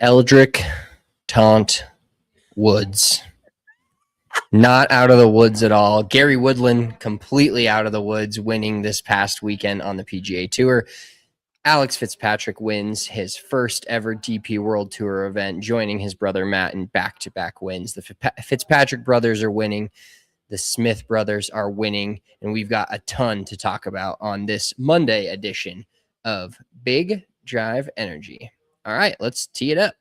Eldrick Taunt Woods. Not out of the woods at all. Gary Woodland completely out of the woods, winning this past weekend on the PGA Tour. Alex Fitzpatrick wins his first ever DP World Tour event, joining his brother Matt in back-to-back wins. The Fitzpatrick brothers are winning. The Smith brothers are winning. And we've got a ton to talk about on this Monday edition of Big Drive Energy. All right, let's tee it up.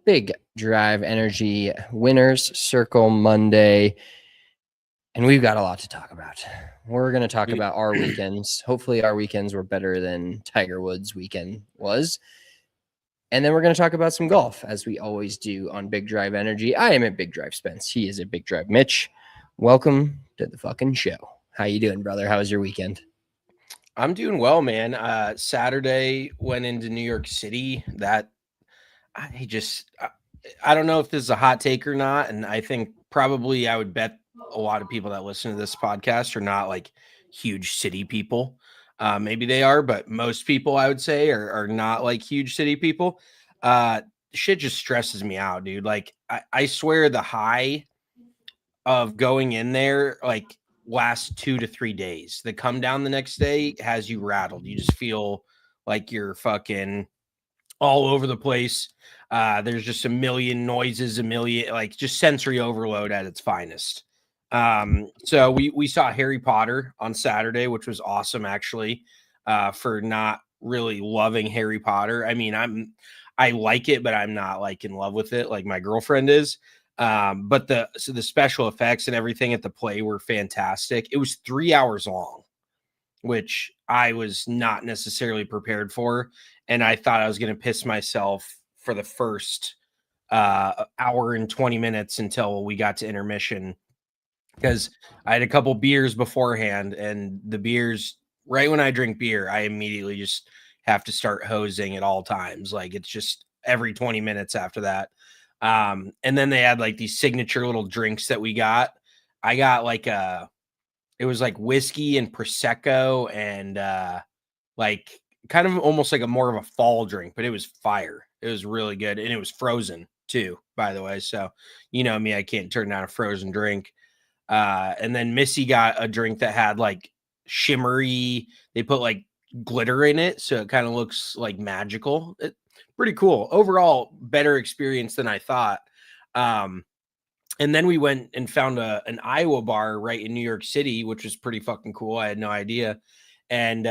Big Drive Energy Winners Circle Monday. And we've got a lot to talk about. We're going to talk about our weekends. Hopefully our weekends were better than Tiger Woods' weekend was. And then we're going to talk about some golf, as we always do on Big Drive Energy. I am at Big Drive Spence. He is at Big Drive Mitch. Welcome to the fucking show. How you doing, brother? How was your weekend? I'm doing well, man. Saturday went into New York City. I don't know if this is a hot take or not. And I think probably I would bet a lot of people that listen to this podcast are not like huge city people. Maybe they are, but most people I would say are not like huge city people. Shit just stresses me out, dude. Like I swear the high of going in there, like last 2 to 3 days. The come down the next day has you rattled. You just feel like you're fucking all over the place. There's just a million noises, like just sensory overload at its finest. So we saw Harry Potter on Saturday, which was awesome actually, for not really loving Harry Potter. I mean, I like it, but I'm not like in love with it like my girlfriend is. But the special effects and everything at the play were fantastic. It was 3 hours long, which I was not necessarily prepared for. And I thought I was going to piss myself for the first hour and 20 minutes until we got to intermission, because I had a couple beers beforehand, and the beers, right when I drink beer, I immediately just have to start hosing at all times. Like it's just every 20 minutes after that. And then they had like these signature little drinks that we got. I got like it was like whiskey and Prosecco and like kind of almost like a more of a fall drink, but it was fire. It was really good. And it was frozen too, by the way. So, you know me, I can't turn down a frozen drink. And then Missy got a drink that had like shimmery, they put like glitter in it. So it kind of looks like magical. Pretty cool. Overall, better experience than I thought. And then we went and found an Iowa bar right in New York City, which was pretty fucking cool. I had no idea. And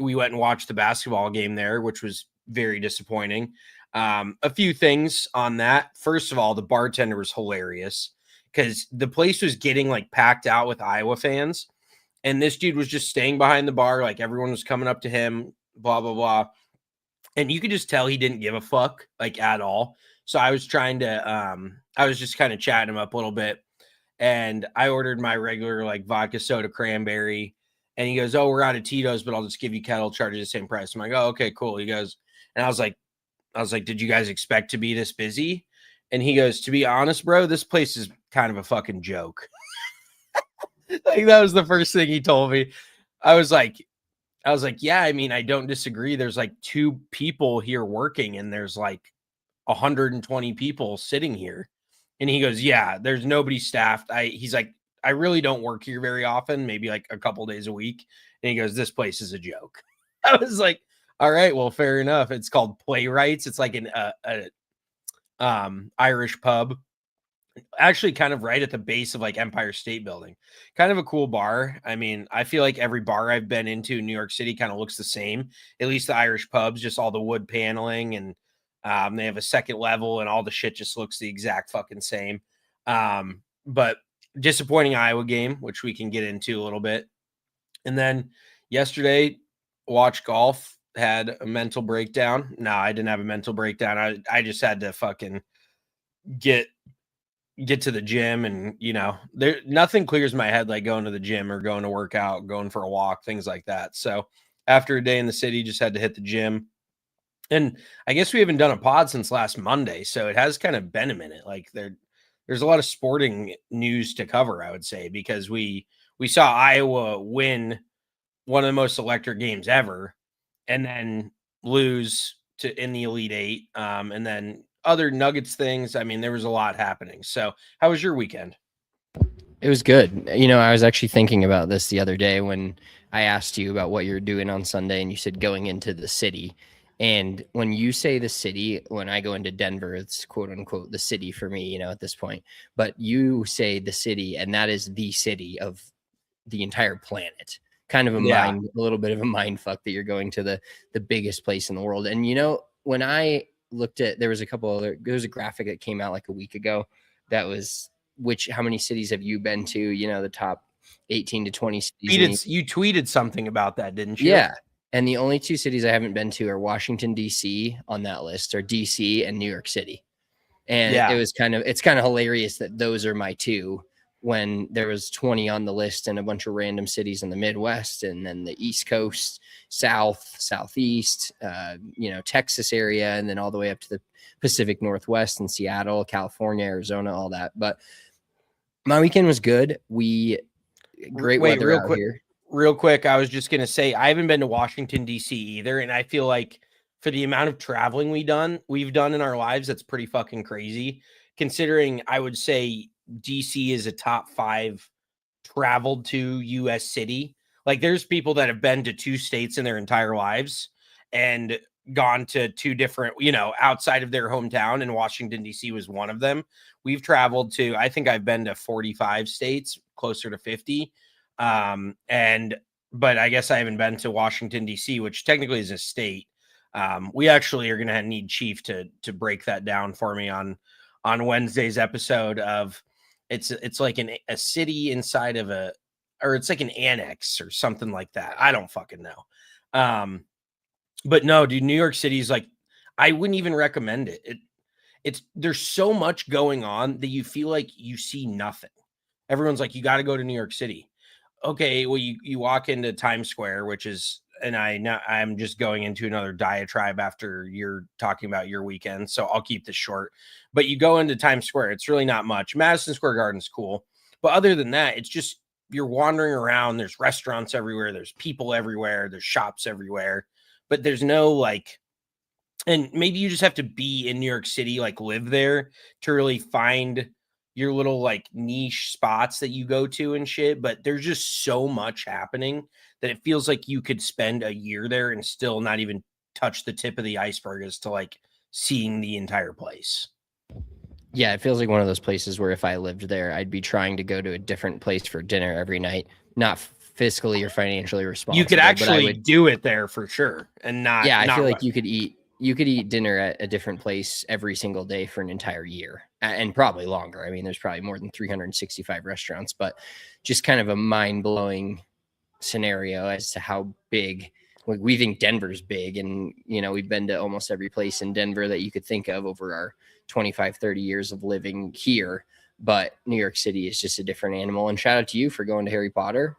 we went and watched the basketball game there, which was very disappointing. A few things on that. First of all, the bartender was hilarious because the place was getting like packed out with Iowa fans. And this dude was just staying behind the bar. Like everyone was coming up to him, blah, blah, blah. And you could just tell he didn't give a fuck like at all. So I was trying to, I was just kind of chatting him up a little bit. And I ordered my regular like vodka soda cranberry. And he goes, "Oh, we're out of Tito's, but I'll just give you kettle, charge you the same price." I'm like, "Oh, okay, cool." He goes, and I was like, "Did you guys expect to be this busy?" And he goes, "To be honest, bro, this place is kind of a fucking joke." Like that was the first thing he told me. I was like, "Yeah, I mean, I don't disagree. There's like 2 people here working, and there's like 120 people sitting here." And he goes, "Yeah, there's nobody staffed." He's like, "I really don't work here very often, maybe like a couple days a week." And he goes, "This place is a joke." I was like, "All right, well, fair enough." It's called Playwrights. It's like an Irish pub, actually kind of right at the base of like Empire State Building. Kind of a cool bar. I mean, I feel like every bar I've been into in New York City kind of looks the same. At least the Irish pubs, just all the wood paneling and They have a second level, and all the shit just looks the exact fucking same. But disappointing Iowa game, which we can get into a little bit. And then yesterday, watched golf, had a mental breakdown. No, I didn't have a mental breakdown. I just had to fucking get to the gym, and there nothing clears my head like going to the gym or going to work out, going for a walk, things like that. So after a day in the city, just had to hit the gym. And I guess we haven't done a pod since last Monday, so it has kind of been a minute. Like there's a lot of sporting news to cover, I would say, because we saw Iowa win one of the most electric games ever, and then lose to in the Elite Eight, and then other Nuggets things. I mean, there was a lot happening. So, how was your weekend? It was good. I was actually thinking about this the other day when I asked you about what you're doing on Sunday, and you said going into the city. And when you say the city, when I go into Denver, it's quote unquote the city for me, at this point. But you say the city, and that is the city of the entire planet. Kind of a little bit of a mind fuck that you're going to the biggest place in the world. And when I looked at, there was a graphic that came out like a week ago that was how many cities have you been to? The top 18 to 20 cities. You tweeted something about that, didn't you? Yeah. And the only two cities I haven't been to are Washington, D.C. on that list, or D.C. and New York City. And it's kind of hilarious that those are my two, when there was 20 on the list and a bunch of random cities in the Midwest, and then the East Coast, South, Southeast, Texas area, and then all the way up to the Pacific Northwest and Seattle, California, Arizona, all that. But my weekend was good. Great weather out here. Real quick, I was just going to say, I haven't been to Washington, D.C. either. And I feel like for the amount of traveling we've done in our lives, that's pretty fucking crazy. Considering, I would say D.C. is a top 5 traveled to U.S. city. Like, there's people that have been to 2 states in their entire lives and gone to 2 different, outside of their hometown, and Washington, D.C. was one of them. We've traveled to, I think I've been to 45 states, closer to 50. But I guess I haven't been to Washington, D.C., which technically is a state. We actually are going to need Chief to break that down for me on Wednesday's episode of it's like a city inside of or it's like an annex or something like that. I don't fucking know. But no, dude, New York City is like, I wouldn't even recommend it. There's so much going on that you feel like you see nothing. Everyone's like, you got to go to New York City. Okay, well, you walk into Times Square, which is, and I'm just going into another diatribe after you're talking about your weekend, so I'll keep this short. But you go into Times Square, it's really not much. Madison Square Garden's cool, but other than that, it's just you're wandering around. There's restaurants everywhere. There's people everywhere. There's shops everywhere, but there's no and maybe you just have to be in New York City, like live there, to really find your little niche spots that you go to and shit. But there's just so much happening that it feels like you could spend a year there and still not even touch the tip of the iceberg as to seeing the entire place. Yeah, it feels like one of those places where if I lived there, I'd be trying to go to a different place for dinner every night, not fiscally or financially responsible. You could actually do it there for sure, and not. Yeah, I feel like you could eat dinner at a different place every single day for an entire year, and probably longer. I mean, there's probably more than 365 restaurants, but just kind of a mind-blowing scenario as to how big. We think Denver's big, and we've been to almost every place in Denver that you could think of over our 25, 30 years of living here. But New York City is just a different animal. And shout out to you for going to Harry Potter.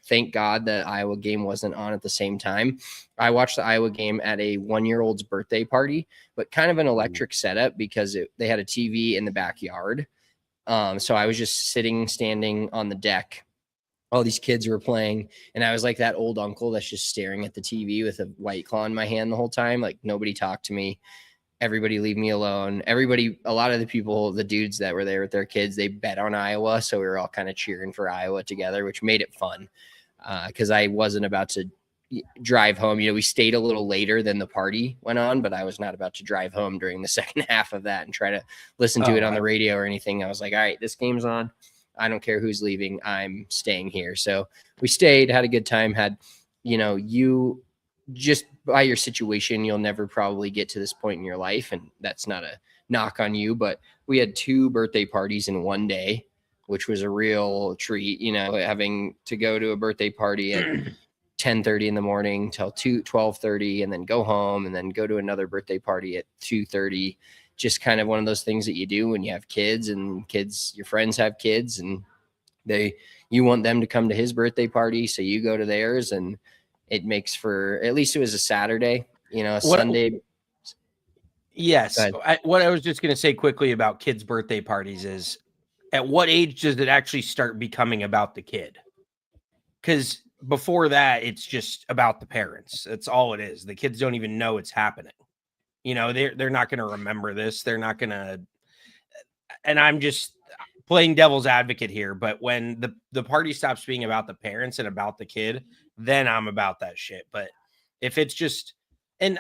Thank God that Iowa game wasn't on at the same time. I watched the Iowa game at a 1-year-old's birthday party, but kind of an electric setup because they had a TV in the backyard. So I was just standing on the deck. All these kids were playing, and I was like that old uncle that's just staring at the TV with a White Claw in my hand the whole time. Like, nobody talked to me. Everybody leave me alone. A lot of the people, the dudes that were there with their kids, they bet on Iowa. So we were all kind of cheering for Iowa together, which made it fun. Because I wasn't about to drive home. We stayed a little later than the party went on, but I was not about to drive home during the second half of that and try to listen to it on the radio or anything. I was like, all right, this game's on. I don't care who's leaving. I'm staying here. So we stayed, had a good time, you just by your situation, you'll never probably get to this point in your life. And that's not a knock on you, but we had 2 birthday parties in one day, which was a real treat, having to go to a birthday party at 10:30 in the morning till 12:30 and then go home and then go to another birthday party at 2:30. Just kind of one of those things that you do when you have kids, and your friends have kids, and you want them to come to his birthday party, so you go to theirs, and it makes for, at least it was a Saturday, Sunday. Yes. What I was just going to say quickly about kids' birthday parties is, at what age does it actually start becoming about the kid? Because before that, it's just about the parents. That's all it is. The kids don't even know it's happening. They're not going to remember this. They're not going to. And I'm just playing devil's advocate here, but when the party stops being about the parents and about the kid, then I'm about that shit. But if it's just, and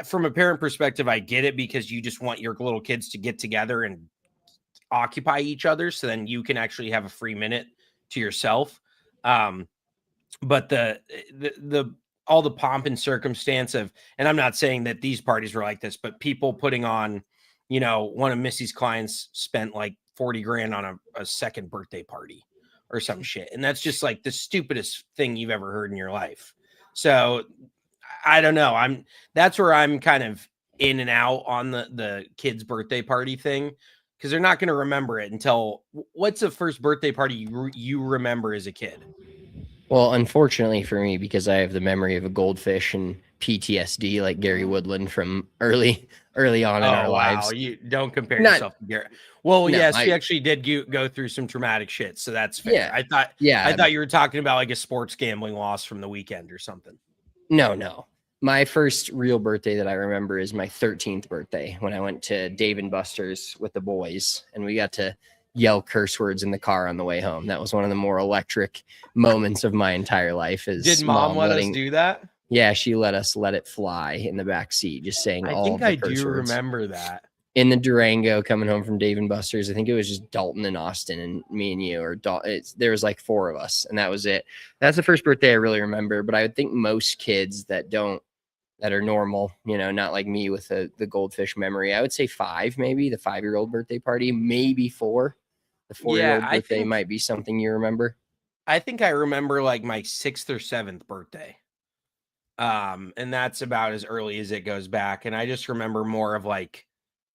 from a parent perspective, I get it, because you just want your little kids to get together and occupy each other, so then you can actually have a free minute to yourself. But the all the pomp and circumstance of, and I'm not saying that these parties were like this, but people putting on, one of Missy's clients spent like 40 grand on a second birthday party or some shit. And that's just like the stupidest thing you've ever heard in your life. So I don't know. That's where I'm kind of in and out on the kids' birthday party thing, because they're not going to remember it until, what's the first birthday party you remember as a kid? Well, unfortunately for me, because I have the memory of a goldfish and PTSD like Gary Woodland from early on in our lives. You don't compare yourself to Gary. Well, no, yes, he actually did go through some traumatic shit, so that's fair. Yeah, I thought you were talking about like a sports gambling loss from the weekend or something. No. My first real birthday that I remember is my 13th birthday, when I went to Dave & Buster's with the boys, and we got to yell curse words in the car on the way home. That was one of the more electric moments of my entire life. Did mom let us do that? Yeah, she let us let it fly in the back seat, just saying all of the curse words. I do remember that. In the Durango coming home from Dave & Buster's. I think it was just Dalton and Austin and me and you, or there was like 4 of us, and that was it. That's the first birthday I really remember. But I would think most kids that are normal, not like me with the goldfish memory, I would say 5, maybe the 5-year-old birthday party, maybe 4. The 4-year-old birthday might be something you remember. I think I remember like my 6th or 7th birthday. And that's about as early as it goes back. And I just remember more of like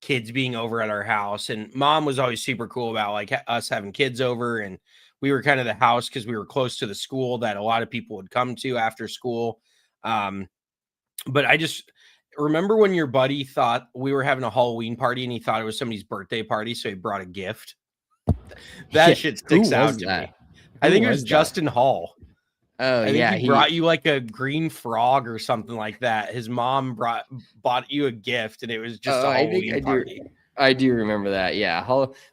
kids being over at our house, and mom was always super cool about like us having kids over, and we were kind of the house because we were close to the school that a lot of people would come to after school. But I just remember when your buddy thought we were having a Halloween party and he thought it was somebody's birthday party, so he brought a gift. That shit sticks out to me. I think it was Justin Hall. Oh, yeah. He brought you like a green frog or something like that. His mom bought you a gift, and it was just a Halloween party. I do remember that. Yeah.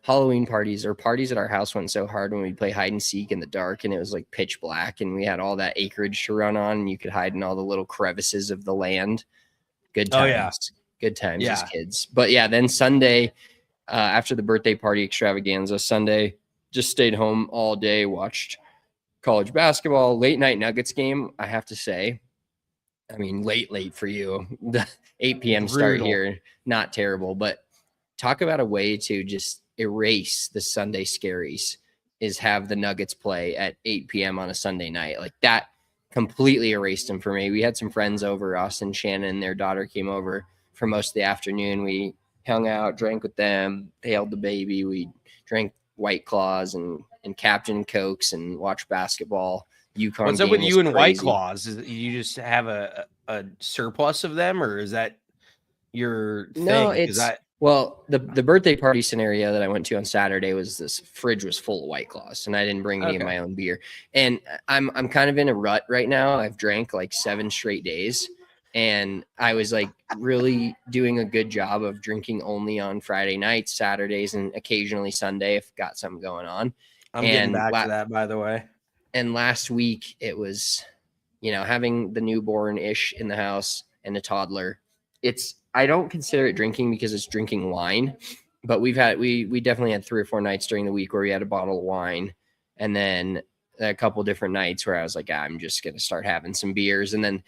Halloween parties, or parties at our house, went so hard when we'd play hide and seek in the dark, and it was like pitch black, and we had all that acreage to run on, and you could hide in all the little crevices of the land. Good times. Oh, yeah. Good times as kids. But yeah, then Sunday, after the birthday party extravaganza, Sunday, just stayed home all day, watched college basketball, late night Nuggets game. I have to say, I mean, late for you, the 8 p.m. start here, not terrible, but talk about a way to just erase the Sunday scaries, is have the Nuggets play at 8 p.m. on a Sunday night. Like, that completely erased them for me. We had some friends over, Austin, Shannon, their daughter came over for most of the afternoon. We hung out, drank with them. They held the baby. We drank White Claws and Captain Cokes and watched basketball. UConn. What's up with you and White Claws? Is you just have a surplus of them, or is that your thing? No, well, the birthday party scenario that I went to on Saturday was, this fridge was full of White Claws, and I didn't bring any of my own beer. And I'm kind of in a rut right now. I've drank like 7 straight days, and I was like really doing a good job of drinking only on Friday nights, Saturdays, and occasionally Sunday if got something going on. I'm getting back to that, by the way. And last week it was, having the newborn-ish in the house and a toddler. I don't consider it drinking because it's drinking wine, but we definitely had 3 or 4 nights during the week where we had a bottle of wine, and then a couple different nights where I was like, I'm just going to start having some beers. And then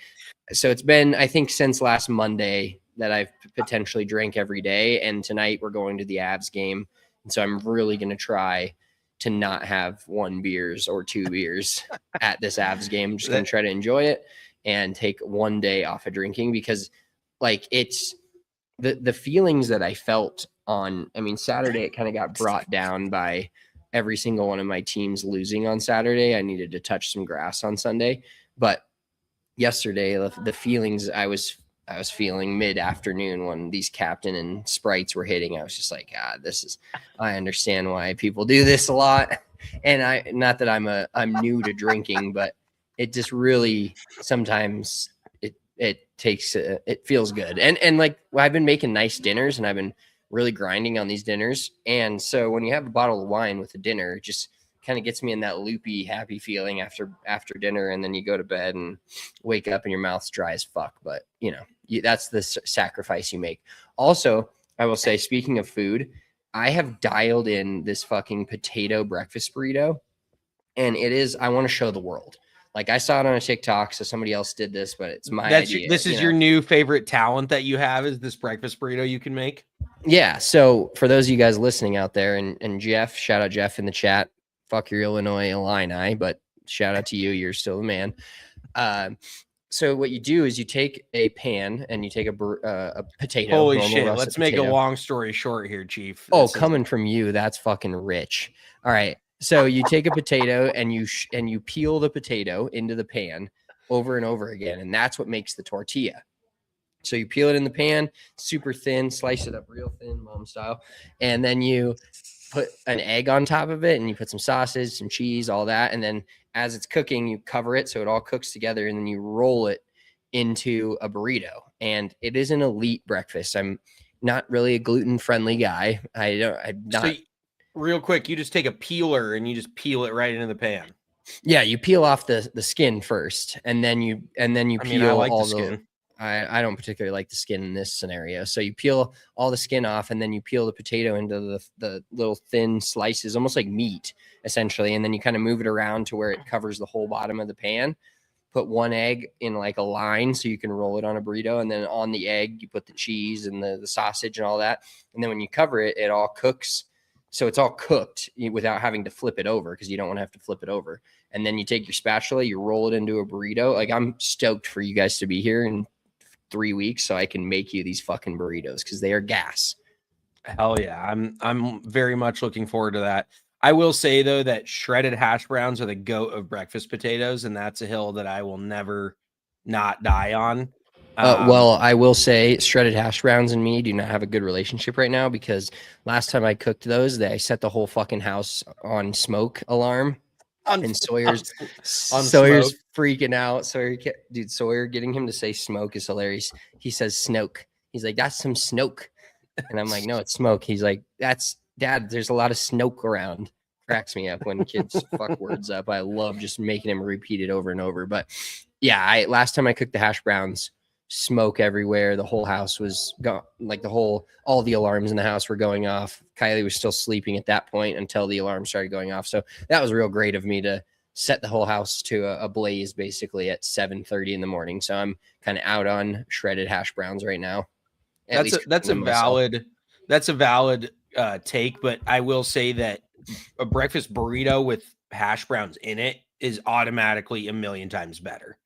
So it's been, I think, since last Monday that I've potentially drank every day. And tonight we're going to the Avs game. And so I'm really going to try to not have 1 beers or 2 beers at this Avs game. I'm just going to try to enjoy it and take 1 day off of drinking, because like it's the feelings that I felt on, I mean, Saturday, it kind of got brought down by every single one of my teams losing on Saturday. I needed to touch some grass on Sunday, but yesterday, the feelings I was feeling mid-afternoon when these Captain and Sprites were hitting, I was just like, I understand why people do this a lot. And not that I'm new to drinking, but it just really sometimes it feels good. And like, I've been making nice dinners and I've been really grinding on these dinners. And so when you have a bottle of wine with a dinner, it just kind of gets me in that loopy, happy feeling after dinner. And then you go to bed and wake up and your mouth's dry as fuck. But that's the sacrifice you make. Also, I will say, speaking of food, I have dialed in this fucking potato breakfast burrito, and I want to show the world. Like, I saw it on a TikTok, so somebody else did this, but it's my idea. This is your new favorite talent that you have, is this breakfast burrito you can make? Yeah. So for those of you guys listening out there, and Jeff, shout out Jeff in the chat. Fuck your Illinois Illini, but shout out to you. You're still the man. So what you do is you take a pan and you take a potato. Holy shit. Let's make a long story short here, Chief. Coming from you, that's fucking rich. All right. So you take a potato and you peel the potato into the pan over and over again. And that's what makes the tortilla. So you peel it in the pan, super thin, slice it up real thin, mom style. And then you put an egg on top of it, and you put some sausage, some cheese, all that. And then as it's cooking, you cover it so it all cooks together, and then you roll it into a burrito. And it is an elite breakfast. I'm not really a gluten-friendly guy. I'm not. So, real quick, you just take a peeler and you just peel it right into the pan. Yeah, you peel off the skin first, and then you peel all the skin. I don't particularly like the skin in this scenario. So you peel all the skin off, and then you peel the potato into the little thin slices, almost like meat, essentially. And then you kind of move it around to where it covers the whole bottom of the pan. Put 1 egg in like a line so you can roll it on a burrito. And then on the egg, you put the cheese and the sausage and all that. And then when you cover it, it all cooks. So it's all cooked without having to flip it over, because you don't want to have to flip it over. And then you take your spatula, you roll it into a burrito. Like, I'm stoked for you guys to be here in 3 weeks so I can make you these fucking burritos, because they are gas. Hell yeah. I'm very much looking forward to that. I will say, though, that shredded hash browns are the goat of breakfast potatoes, and that's a hill that I will never not die on. Well, I will say shredded hash browns and me do not have a good relationship right now, because last time I cooked those, I set the whole fucking house on smoke alarm. And Sawyer's freaking out. Sawyer getting him to say smoke is hilarious. He says snoke. He's like, that's some snoke. And I'm like, no, it's smoke. He's like, that's Dad. There's a lot of snoke around. Cracks me up when kids fuck words up. I love just making him repeat it over and over. But yeah, last time I cooked the hash browns, smoke everywhere. The whole house was gone. Like all the alarms in the house were going off. Kylie was still sleeping at that point until the alarm started going off. So that was real great of me to set the whole house to a blaze basically at 7:30 in the morning. So I'm kind of out on shredded hash browns right now. That's a valid take, but I will say that a breakfast burrito with hash browns in it is automatically a million times better.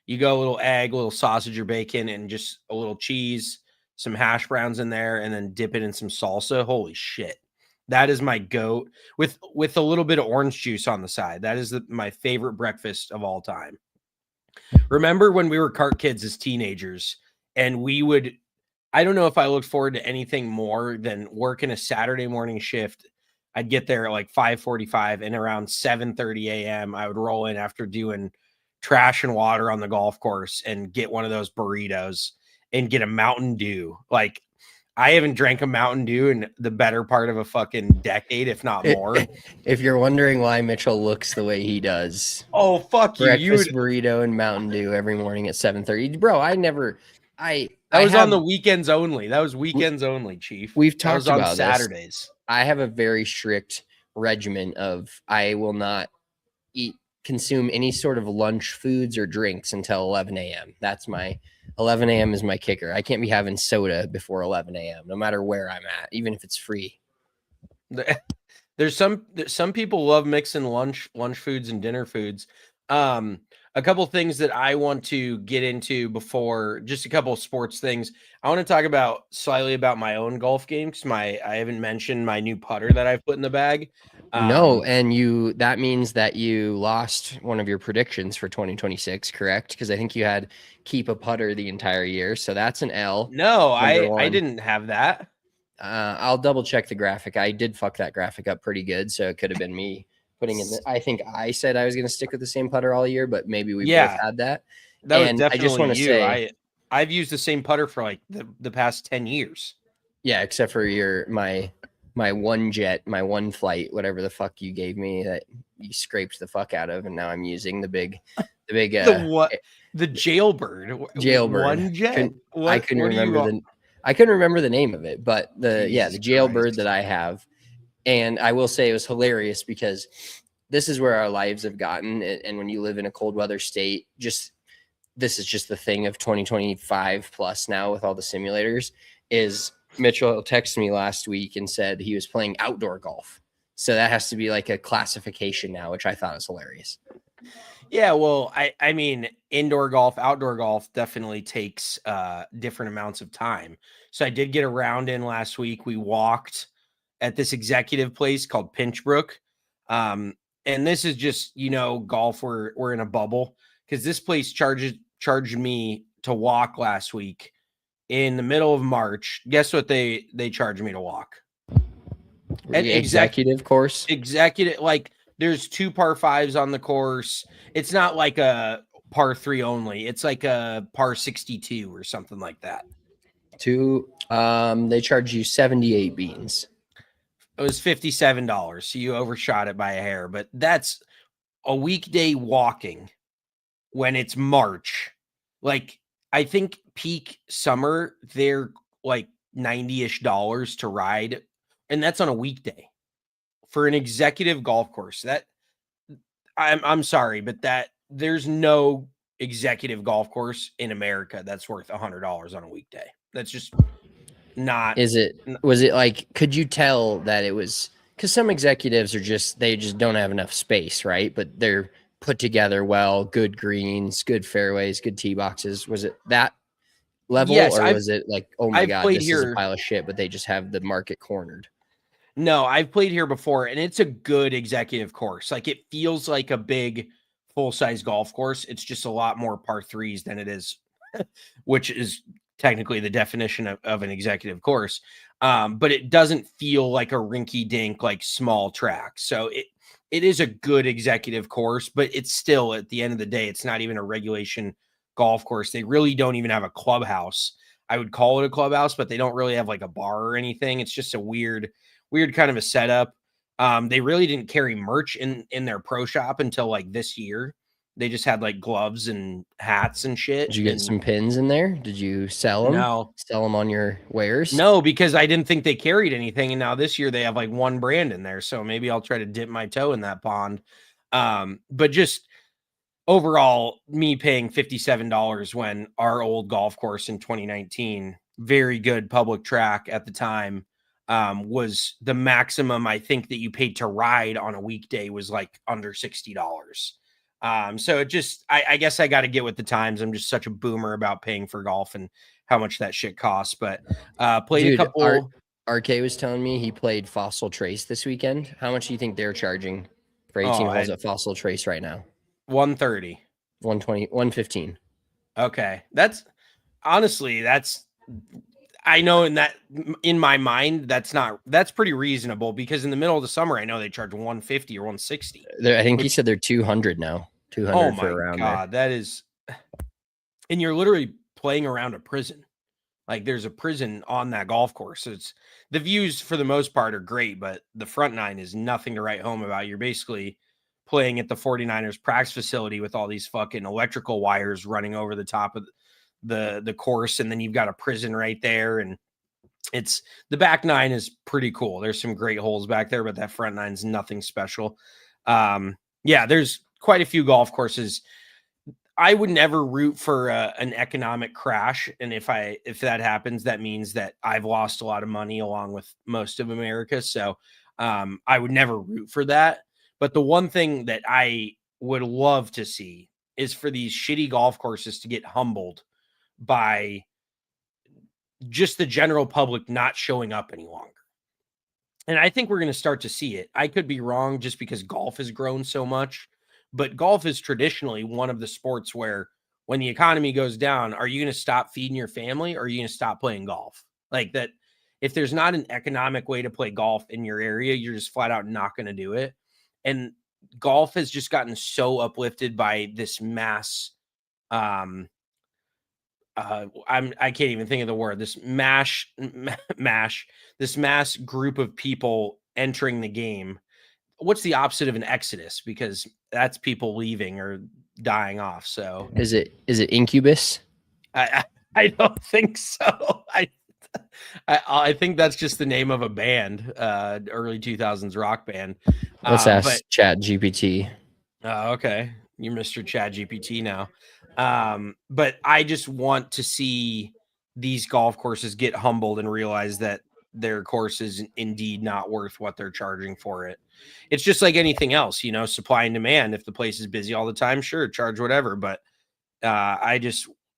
You go a little egg, a little sausage or bacon, and just a little cheese, some hash browns in there, and then dip it in some salsa. Holy shit. That is my goat, with a little bit of orange juice on the side. That is my favorite breakfast of all time. Remember when we were cart kids as teenagers, and I don't know if I looked forward to anything more than working a Saturday morning shift. I'd get there at like 5:45, and around 7:30 a.m. I would roll in after doing trash and water on the golf course and get one of those burritos and get a Mountain Dew. Like, I haven't drank a Mountain Dew in the better part of a fucking decade, if not more. If you're wondering why Mitchell looks the way he does. Oh, fuck you. Breakfast burrito and Mountain Dew every morning at 7:30. Bro, that was on the weekends only. That was weekends only, Chief. We've talked about on Saturdays. This. I have a very strict regimen of I will not eat consume any sort of lunch foods or drinks until 11 a.m. That's my 11 a.m. is my kicker. I can't be having soda before 11 a.m. no matter where I'm at, even if it's free. There's some people love mixing lunch foods and dinner foods. A couple things that I want to get into before, just a couple of sports things. I want to talk slightly about my own golf game because I haven't mentioned my new putter that I've put in the bag. No, and that means that you lost one of your predictions for 2026, correct? Because I think you had keep a putter the entire year, so that's an L. No, Number I one. didn't have that. I'll double check the graphic. I did fuck that graphic up pretty good, so it could have been me putting in. I think I said I was going to stick with the same putter all year, but maybe we both had that. That was And definitely I just want to say, I've used the same putter for like the past 10 years. Yeah, except for my one jet, my one flight, whatever the fuck you gave me that you scraped the fuck out of, and now I'm using the big the jailbird. One jet. I couldn't remember the name of it, but the jailbird that I have. And I will say it was hilarious because this is where our lives have gotten. And when you live in a cold weather state, this is just the thing of 2025 plus now with all the simulators is Mitchell texted me last week and said he was playing outdoor golf. So that has to be like a classification now, which I thought was hilarious. Yeah, well, I mean, indoor golf, outdoor golf definitely takes different amounts of time. So I did get a round in last week. We walked at this executive place called Pinchbrook. And this is just, golf, we're in a bubble because this place charged me to walk last week in the middle of March. Guess what they charged me to walk? An executive course? Executive, like there's 2 par 5s on the course. It's not like a par 3 only. It's like a par 62 or something like that. They charge you 78 beans. It was $57. So you overshot it by a hair, but that's a weekday walking when it's March. Like I think peak summer, they're like $90-ish to ride. And that's on a weekday for an executive golf course. That I'm sorry, but there's no executive golf course in America that's worth $100 on a weekday. That's just not. Was it like, could you tell that it was, because some executives they just don't have enough space, right? But they're put together well, good greens, good fairways, good tee boxes. Was it that level? Yes, or was it like, oh my God, this is a pile of shit, but they just have the market cornered? No, I've played here before, and it's a good executive course. Like it feels like a big full-size golf course. It's just a lot more par 3s than it is, which is technically the definition of an executive course. But it doesn't feel like a rinky-dink, like small track. So it is a good executive course, but it's still, at the end of the day, it's not even a regulation golf course. They really don't even have a clubhouse. I would call it a clubhouse, but they don't really have like a bar or anything. It's just a weird kind of a setup. They really didn't carry merch in their pro shop until like this year. They just had like gloves and hats and shit. Did you get some pins in there? Did you sell them? No. Sell them on your wares? No, because I didn't think they carried anything. And now this year they have like one brand in there. So maybe I'll try to dip my toe in that pond. But just overall, me paying $57 when our old golf course in 2019, very good public track at the time, was the maximum I think that you paid to ride on a weekday was like under $60. So it just, I guess I got to get with the times. I'm just such a boomer about paying for golf and how much that shit costs. But played a couple. RK was telling me he played Fossil Trace this weekend. How much do you think they're charging for 18 holes at Fossil Trace right now? 130, 120, 115. Okay, that's honestly I know in my mind that's pretty reasonable because in the middle of the summer I know they charge 150 or 160. I think he said they're 200 now. 200 for a round. Oh my God, that is, and you're literally playing around a prison. Like there's a prison on that golf course. So it's the views for the most part are great, but the front nine is nothing to write home about. You're basically playing at the 49ers practice facility with all these fucking electrical wires running over the top of the course. And then you've got a prison right there. And it's the back nine is pretty cool. There's some great holes back there, but that front nine's nothing special. Yeah, there's quite a few golf courses. I would never root for an economic crash, and if that happens, that means that I've lost a lot of money along with most of America. So I would never root for that. But the one thing that I would love to see is for these shitty golf courses to get humbled by just the general public not showing up any longer. And I think we're going to start to see it. I could be wrong just because golf has grown so much, but golf is traditionally one of the sports where when the economy goes down, are you going to stop feeding your family or are you going to stop playing golf? Like that, if there's not an economic way to play golf in your area, you're just flat out not going to do it. And golf has just gotten so uplifted by this mass, I can't even think of the word, this mass group of people entering the game. What's the opposite of an exodus? Because that's people leaving or dying off. So Is it incubus? I don't think so. I think that's just the name of a band, early 2000s rock band. Let's ask Chat GPT. Okay, you're Mr. Chat GPT now. But I just want to see these golf courses get humbled and realize that their course is indeed not worth what they're charging for it. It's just like anything else, supply and demand. If the place is busy all the time, sure, charge whatever. But I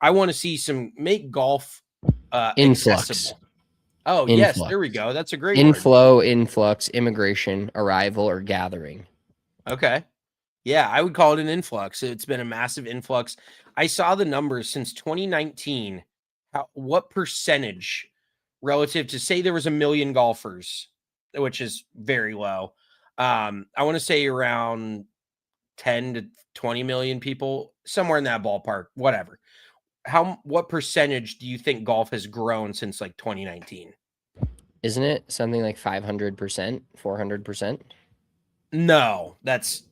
want to see make golf influx. Accessible. Oh, influx. Yes, there we go. That's a great inflow, word. Influx, immigration, arrival, or gathering. Okay. Yeah, I would call it an influx. It's been a massive influx. I saw the numbers since 2019. What percentage relative to, say there was 1 million golfers, which is very low. I want to say around 10 to 20 million people, somewhere in that ballpark, whatever. What percentage do you think golf has grown since like 2019? Isn't it something like 500%, 400%? No, that's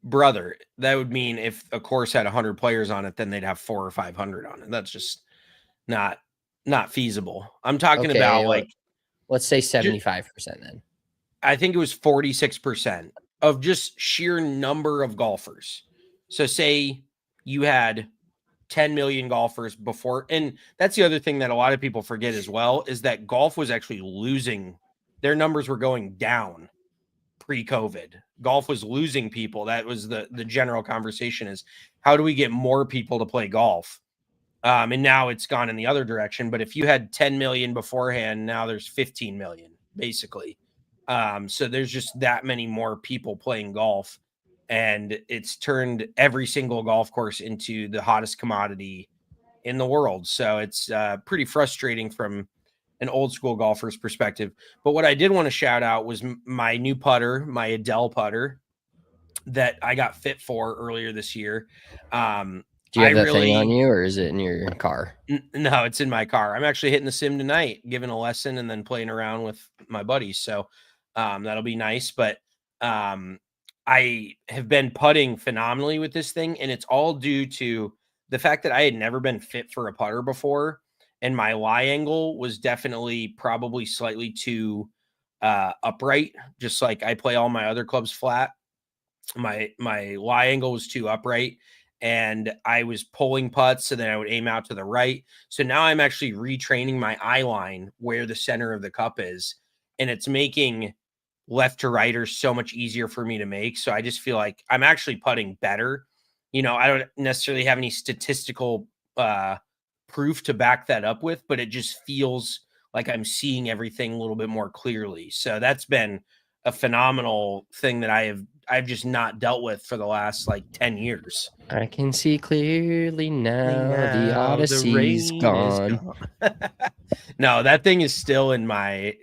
brother. That would mean if a course had 100 players on it, then they'd have 400 or 500 on it. That's just not feasible. I'm talking about like, let's say 75% then. I think it was 46% of just sheer number of golfers. So say you had 10 million golfers before. And that's the other thing that a lot of people forget as well, is that golf was actually losing. Their numbers were going down pre-COVID. Golf was losing people. That was the general conversation, is how do we get more people to play golf? And now it's gone in the other direction. But if you had 10 million beforehand, now there's 15 million basically. So there's just that many more people playing golf. And it's turned every single golf course into the hottest commodity in the world. So it's pretty frustrating from an old school golfer's perspective. But what I did want to shout out was my new putter, my Adele putter that I got fit for earlier this year. Do you have that thing on you, or is it in your car? No, it's in my car. I'm actually hitting the sim tonight, giving a lesson and then playing around with my buddies. So that'll be nice. But I have been putting phenomenally with this thing, and it's all due to the fact that I had never been fit for a putter before, and my lie angle was definitely probably slightly too upright. Just like I play all my other clubs flat, my lie angle was too upright, and I was pulling putts, so then I would aim out to the right. So now I'm actually retraining my eye line where the center of the cup is, and it's making left to righter so much easier for me to make. So I just feel like I'm actually putting better. I don't necessarily have any statistical proof to back that up with, but it just feels like I'm seeing everything a little bit more clearly. So that's been a phenomenal thing that I've just not dealt with for the last like 10 years. I can see clearly now the Odyssey's gone. No, that thing is still in my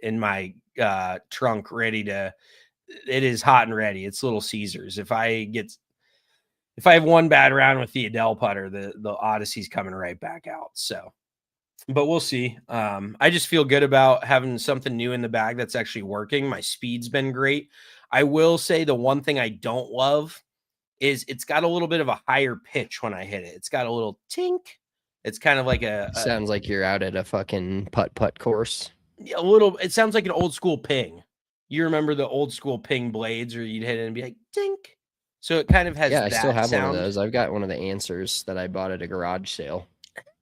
trunk, ready to. It is hot and ready. It's Little Caesars. If I have one bad round with the Adele putter, the Odyssey's coming right back out. So, but we'll see. I just feel good about having something new in the bag that's actually working. My speed's been great. I will say the one thing I don't love is it's got a little bit of a higher pitch when I hit it. It's got a little tink. It's kind of like sounds like you're out at a fucking putt course. A little. It sounds like an old school ping. You remember the old school ping blades, or you'd hit it and be like tink. So it kind of has Yeah, I still that have one of sound. those. I've got one of the answers that I bought at a garage sale.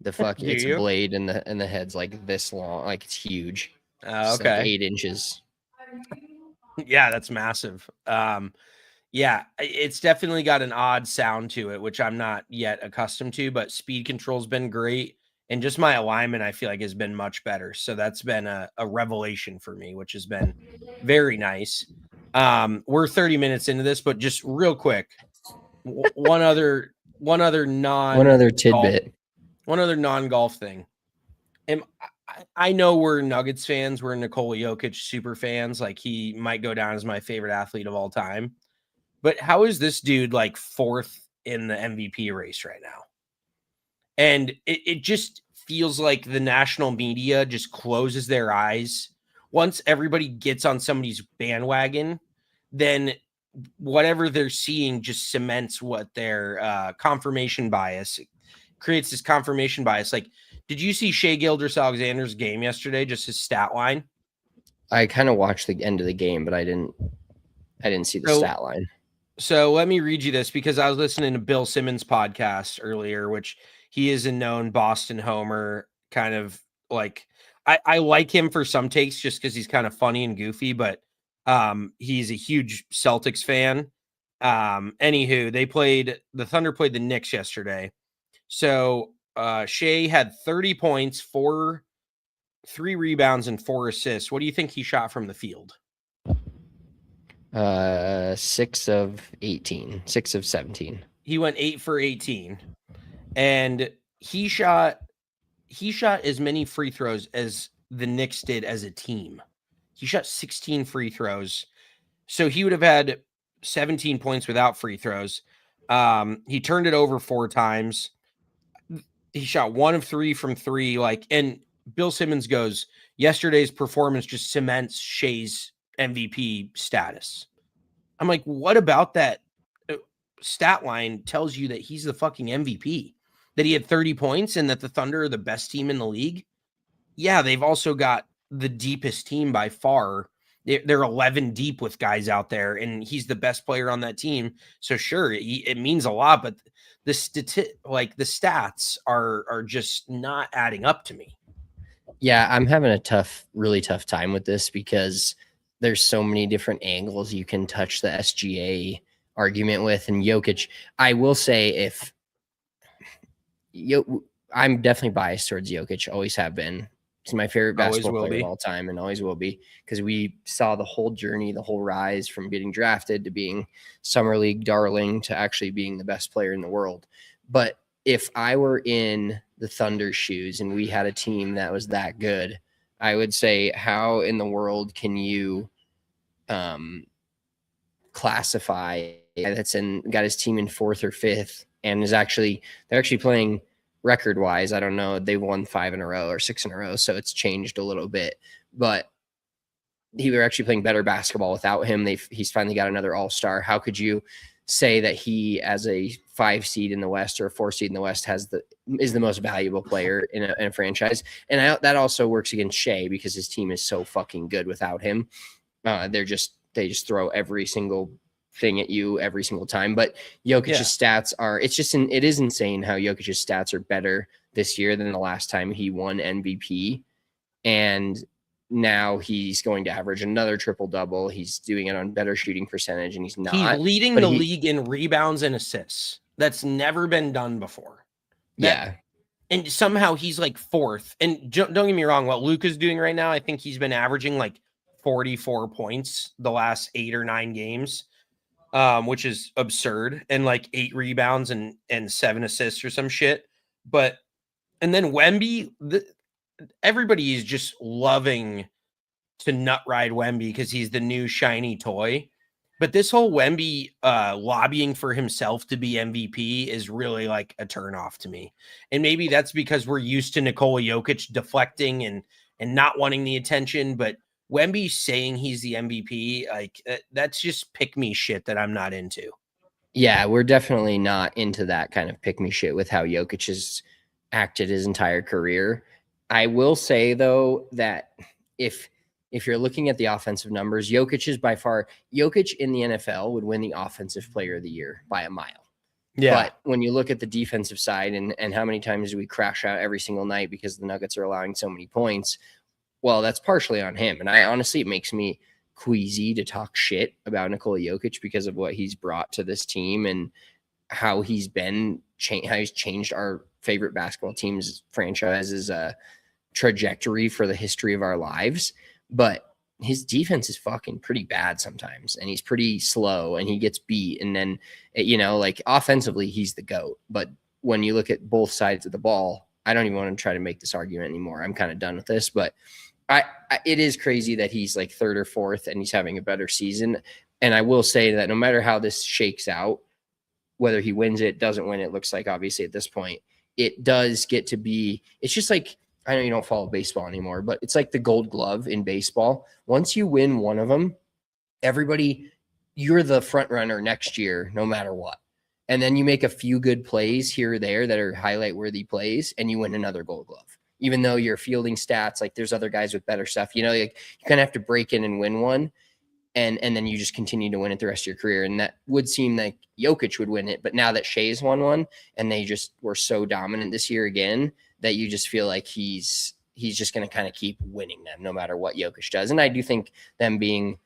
Do It's a you? blade and the head's like this long, like it's huge. It's like Okay. 8 inches. Yeah, that's massive. Yeah, it's definitely got an odd sound to it, which I'm not yet accustomed to, but speed control's been great. And just my alignment, I feel like, has been much better. So that's been a revelation for me, which has been very nice. We're 30 minutes into this, but just real quick, one other One other non-golf, tidbit. one other non-golf thing. I know we're Nuggets fans. We're Nikola Jokic super fans. Like, he might go down as my favorite athlete of all time. But how is this dude like fourth in the MVP race right now? And it just feels like the national media just closes their eyes. Once everybody gets on somebody's bandwagon, then whatever they're seeing just cements what their confirmation bias creates. This confirmation bias. Like, did you see Shea Gilgeous-Alexander's game yesterday? Just his stat line. I kind of watched the end of the game, but I didn't see the stat line. So let me read you this, because I was listening to Bill Simmons' podcast earlier, which he is a known Boston homer, kind of like, I like him for some takes just because he's kind of funny and goofy, but he's a huge Celtics fan. Anywho, the Thunder played the Knicks yesterday. So Shea had 30 points, 3 rebounds, and 4 assists. What do you think he shot from the field? 6 of 18, 6 of 17. He went 8 for 18, and he shot as many free throws as the Knicks did as a team. He shot 16 free throws, so he would have had 17 points without free throws. He turned it over 4 times. He shot 1 of 3 from 3. And Bill Simmons goes, yesterday's performance just cements Shea's MVP status. I'm like, what about that stat line tells you that he's the fucking MVP? That he had 30 points and that the Thunder are the best team in the league? Yeah, they've also got the deepest team by far. They're 11 deep with guys out there, and he's the best player on that team. So sure, it means a lot, but the stats are just not adding up to me. Yeah, I'm having a really tough time with this because there's so many different angles you can touch the SGA argument with. And Jokic, I will say, I'm definitely biased towards Jokic, always have been. He's my favorite basketball player of all time and always will be, because we saw the whole journey, the whole rise from getting drafted to being summer league darling to actually being the best player in the world. But if I were in the Thunder's shoes and we had a team that was that good, I would say, how in the world can you classify that's got his team in 4th or 5th and they're actually playing record wise? I don't know. They've won 5 in a row or 6 in a row, so it's changed a little bit. But he were actually playing better basketball without him. He's finally got another all-star. How could you say that he, as a 5 seed in the West or a 4 seed in the West, is the most valuable player in a franchise? And that also works against Shea because his team is so fucking good without him. They just throw every single thing at you every single time. But Jokic's stats it is insane how Jokic's stats are better this year than the last time he won MVP. And now he's going to average another triple-double. He's doing it on better shooting percentage, and he's leading the league in rebounds and assists. That's never been done before. And somehow he's like 4th. And don't get me wrong, what Luka's doing right now, I think he's been averaging like 44 points the last 8 or 9 games, which is absurd, and like 8 rebounds and 7 assists or some shit. And then Wemby, everybody is just loving to nut ride Wemby because he's the new shiny toy. But this whole Wemby lobbying for himself to be MVP is really like a turnoff to me. And maybe that's because we're used to Nikola Jokic deflecting and not wanting the attention. But Wemby saying he's the MVP, like that's just pick me shit that I'm not into. Yeah, we're definitely not into that kind of pick me shit with how Jokic has acted his entire career. I will say though that if if you're looking at the offensive numbers, Jokic in the NFL would win the offensive player of the year by a mile. Yeah. But when you look at the defensive side and how many times do we crash out every single night because the Nuggets are allowing so many points, well, that's partially on him. And honestly, it makes me queasy to talk shit about Nikola Jokic because of what he's brought to this team and how he's changed our favorite basketball team's franchise's trajectory for the history of our lives. But his defense is fucking pretty bad sometimes, and he's pretty slow, and he gets beat. And then, like offensively, he's the GOAT. But when you look at both sides of the ball, I don't even want to try to make this argument anymore. I'm kind of done with this, but it is crazy that he's like third or fourth and he's having a better season. And I will say that no matter how this shakes out, whether he wins it, doesn't win it, looks like obviously at this point, it does get to be, it's just like, I know you don't follow baseball anymore, but it's like the Gold Glove in baseball. Once you win one of them, you're the front runner next year, no matter what. And then you make a few good plays here or there that are highlight worthy plays, and you win another Gold Glove. Even though your fielding stats, like there's other guys with better stuff, like you kind of have to break in and win one. And then you just continue to win it the rest of your career. And that would seem like Jokic would win it. But now that Shea's won one and they just were so dominant this year again, that you just feel like he's just going to kind of keep winning them no matter what Jokic does. And I do think them being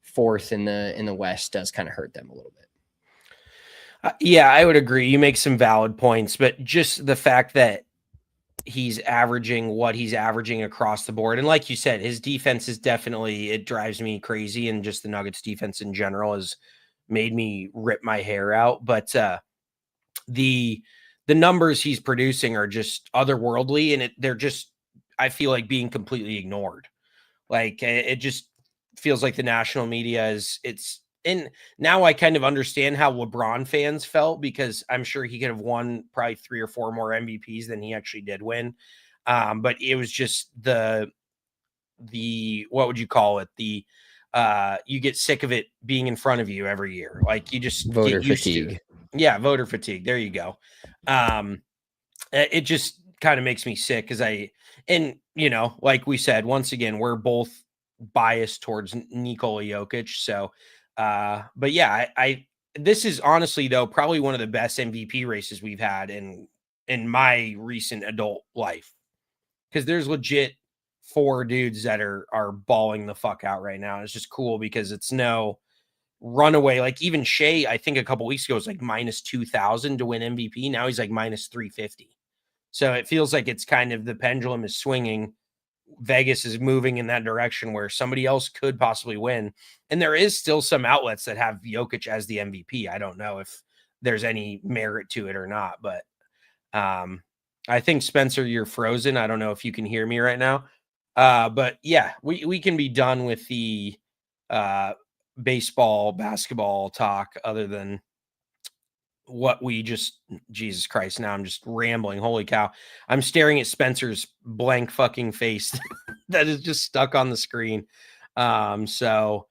fourth in the West does kind of hurt them a little bit. Yeah, I would agree. You make some valid points, but just the fact that he's averaging what he's averaging across the board. And like you said, his defense is definitely, it drives me crazy. And just the Nuggets defense in general has made me rip my hair out. But the numbers he's producing are just otherworldly. And they're just, I feel like being completely ignored. Like it just feels like the national media and now I kind of understand how LeBron fans felt, because I'm sure he could have won probably 3 or 4 more MVPs than he actually did win. But it was just the what would you call it? You get sick of it being in front of you every year. Like you just Voter get used fatigue. to it. Yeah, voter fatigue. There you go. It just kind of makes me sick because like we said, once again, we're both biased towards Nikola Jokic. So but yeah, this is honestly though probably one of the best MVP races we've had in my recent adult life, because there's legit 4 dudes that are balling the fuck out right now. It's just cool because it's no runaway. Like even Shea, I think a couple weeks ago was like minus 2,000 to win MVP. Now he's like minus 350. So it feels like it's kind of the pendulum is swinging. Vegas is moving in that direction where somebody else could possibly win. And there is still some outlets that have Jokic as the MVP. I don't know if there's any merit to it or not, but I think Spencer, you're frozen. I don't know if you can hear me right now. But yeah, we can be done with the baseball, basketball talk other than what we just, Jesus Christ, now I'm just rambling. Holy cow. I'm staring at Spencer's blank fucking face that is just stuck on the screen. So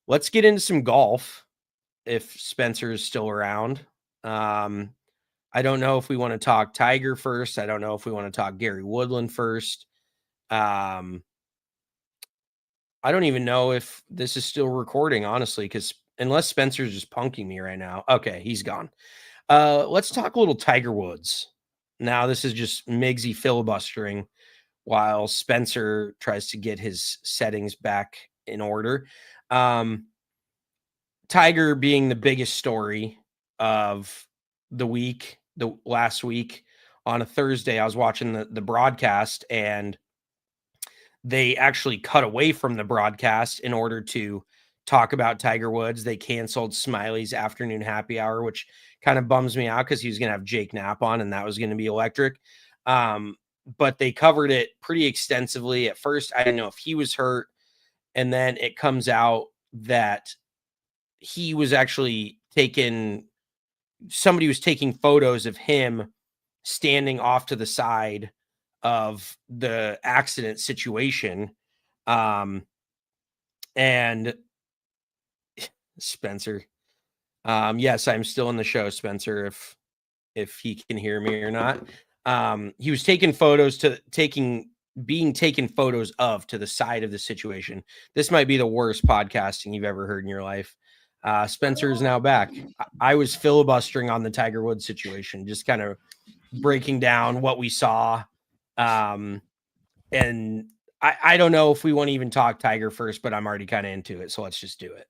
let's get into some golf if Spencer is still around. I don't know if we want to talk Tiger first. I don't know if we want to talk Gary Woodland first. I don't even know if this is still recording, honestly, because unless Spencer's just punking me right now. Okay, he's gone. Let's talk a little Tiger Woods. Now, this is just Miggsy filibustering while Spencer tries to get his settings back in order. Tiger being the biggest story of the last week. On a Thursday, I was watching the broadcast, and they actually cut away from the broadcast in order to talk about Tiger Woods. They canceled Smiley's afternoon happy hour, which kind of bums me out because he was going to have Jake Knapp on, and that was going to be electric. But they covered it pretty extensively. At first, I didn't know if he was hurt. And then it comes out that he was actually somebody was taking photos of him standing off to the side of the accident situation. And Spencer, yes, I'm still in the show, Spencer, if he can hear me or not. He was taking photos taking being taken photos of to the side of the situation. This might be the worst podcasting you've ever heard in your life. Spencer is now back. I was filibustering on the Tiger Woods situation, just kind of breaking down what we saw. And I don't know if we want to even talk Tiger first, but I'm already kind of into it. So let's just do it.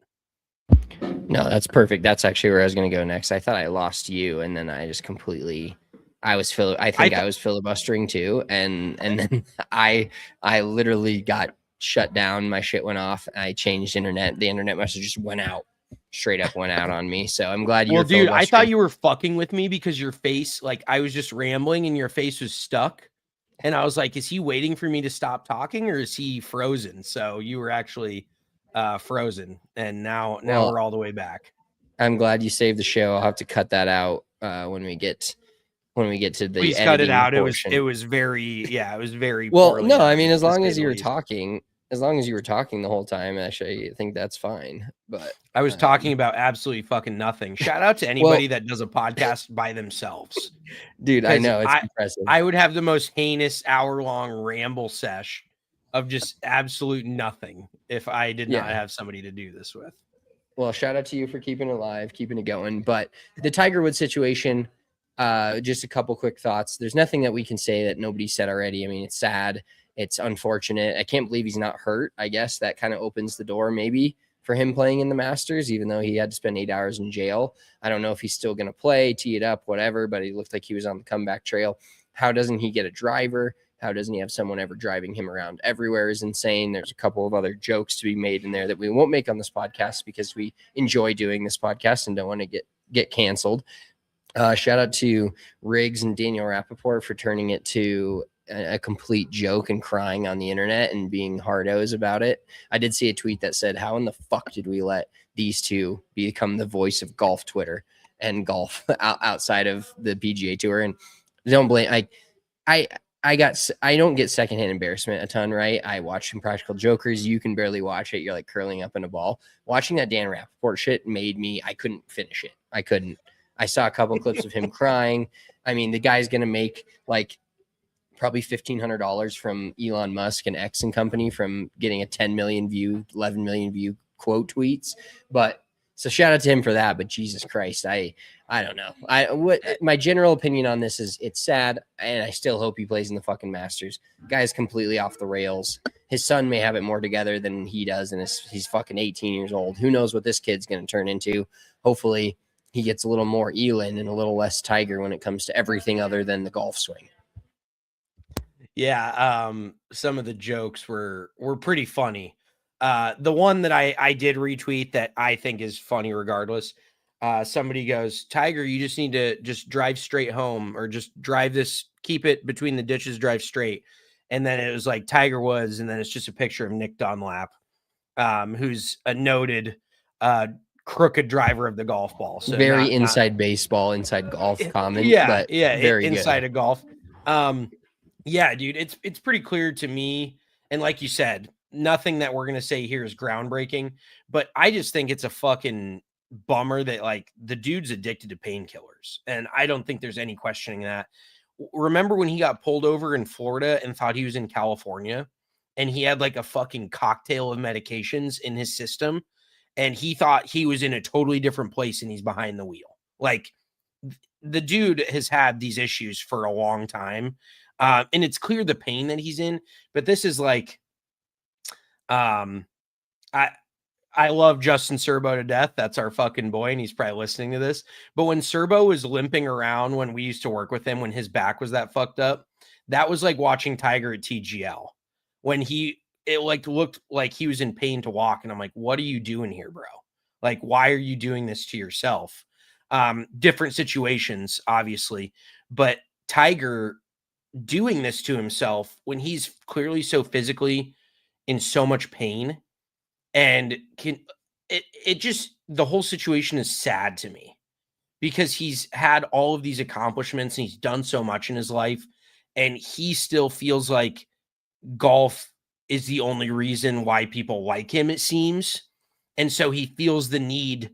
No, that's perfect. That's actually where I was going to go next. I thought I lost you, and then I just completely, I was filibustering too, and then I literally got shut down. My shit went off. I changed internet. The internet message just went out, straight up went out on me. So I'm glad you're. Well, dude, I thought you were fucking with me because your face, like, I was just rambling and your face was stuck, and I was like, is he waiting for me to stop talking or is he frozen? So you were actually frozen, and now we're all the way back. I'm glad you saved the show. I'll have to cut that out when we get to the Please cut it out. Portion. It was very well. No, I mean, as long as you were talking the whole time, actually, I think that's fine. But I was talking about absolutely fucking nothing. Shout out to anybody that does a podcast by themselves, dude. I know it's impressive. I would have the most heinous hour-long ramble sesh of just absolute nothing if I did not have somebody to do this with. Well, shout out to you for keeping it alive, keeping it going. But the Tiger Woods situation, just a couple quick thoughts. There's nothing that we can say that nobody said already. I mean, it's sad. It's unfortunate. I can't believe he's not hurt. I guess that kind of opens the door maybe for him playing in the Masters, even though he had to spend 8 hours in jail. I don't know if he's still going to play, tee it up, whatever, but he looked like he was on the comeback trail. How doesn't he get a driver? How doesn't he have someone ever driving him around everywhere is insane. There's a couple of other jokes to be made in there that we won't make on this podcast because we enjoy doing this podcast and don't want to get canceled. Shout out to Riggs and Daniel Rappaport for turning it to a complete joke and crying on the internet and being hardos about it. I did see a tweet that said, how in the fuck did we let these two become the voice of golf Twitter and golf outside of the PGA Tour? And don't blame I don't get secondhand embarrassment a ton, right? I watch Impractical Jokers. You can barely watch it. You're like curling up in a ball. Watching that Dan Rappaport shit I couldn't finish it. I couldn't. I saw a couple clips of him crying. I mean, the guy's going to make like probably $1,500 from Elon Musk and X and company from getting a 10 million view, 11 million view quote tweets. But so shout out to him for that. But Jesus Christ, I don't know. My general opinion on this is it's sad, and I still hope he plays in the fucking Masters. Guy's completely off the rails. His son may have it more together than he does, and he's fucking 18 years old. Who knows what this kid's going to turn into? Hopefully, he gets a little more Elin and a little less Tiger when it comes to everything other than the golf swing. Yeah, some of the jokes were pretty funny. The one that I did retweet that I think is funny regardless. Somebody goes, Tiger, you just need to just drive straight home, or just drive this, keep it between the ditches, drive straight. And then it was like Tiger Woods, and then it's just a picture of Nick Dunlap, who's a noted crooked driver of the golf ball. So very inside baseball, inside golf comment. Yeah, very inside of golf. Yeah, dude, it's pretty clear to me. And like you said, nothing that we're going to say here is groundbreaking, but I just think it's a fucking bummer that like the dude's addicted to painkillers. And I don't think there's any questioning that. Remember when he got pulled over in Florida and thought he was in California, and he had like a fucking cocktail of medications in his system, and he thought he was in a totally different place and he's behind the wheel. Like the dude has had these issues for a long time. And it's clear the pain that he's in, but this is like, I love Justin Serbo to death. That's our fucking boy, and he's probably listening to this. But when Serbo was limping around when we used to work with him, when his back was that fucked up, that was like watching Tiger at TGL. When it like looked like he was in pain to walk, and I'm like, what are you doing here, bro? Like, why are you doing this to yourself? Different situations, obviously, but Tiger doing this to himself when he's clearly so physically in so much pain, and it just, the whole situation is sad to me because he's had all of these accomplishments and he's done so much in his life, and he still feels like golf is the only reason why people like him, it seems. And so he feels the need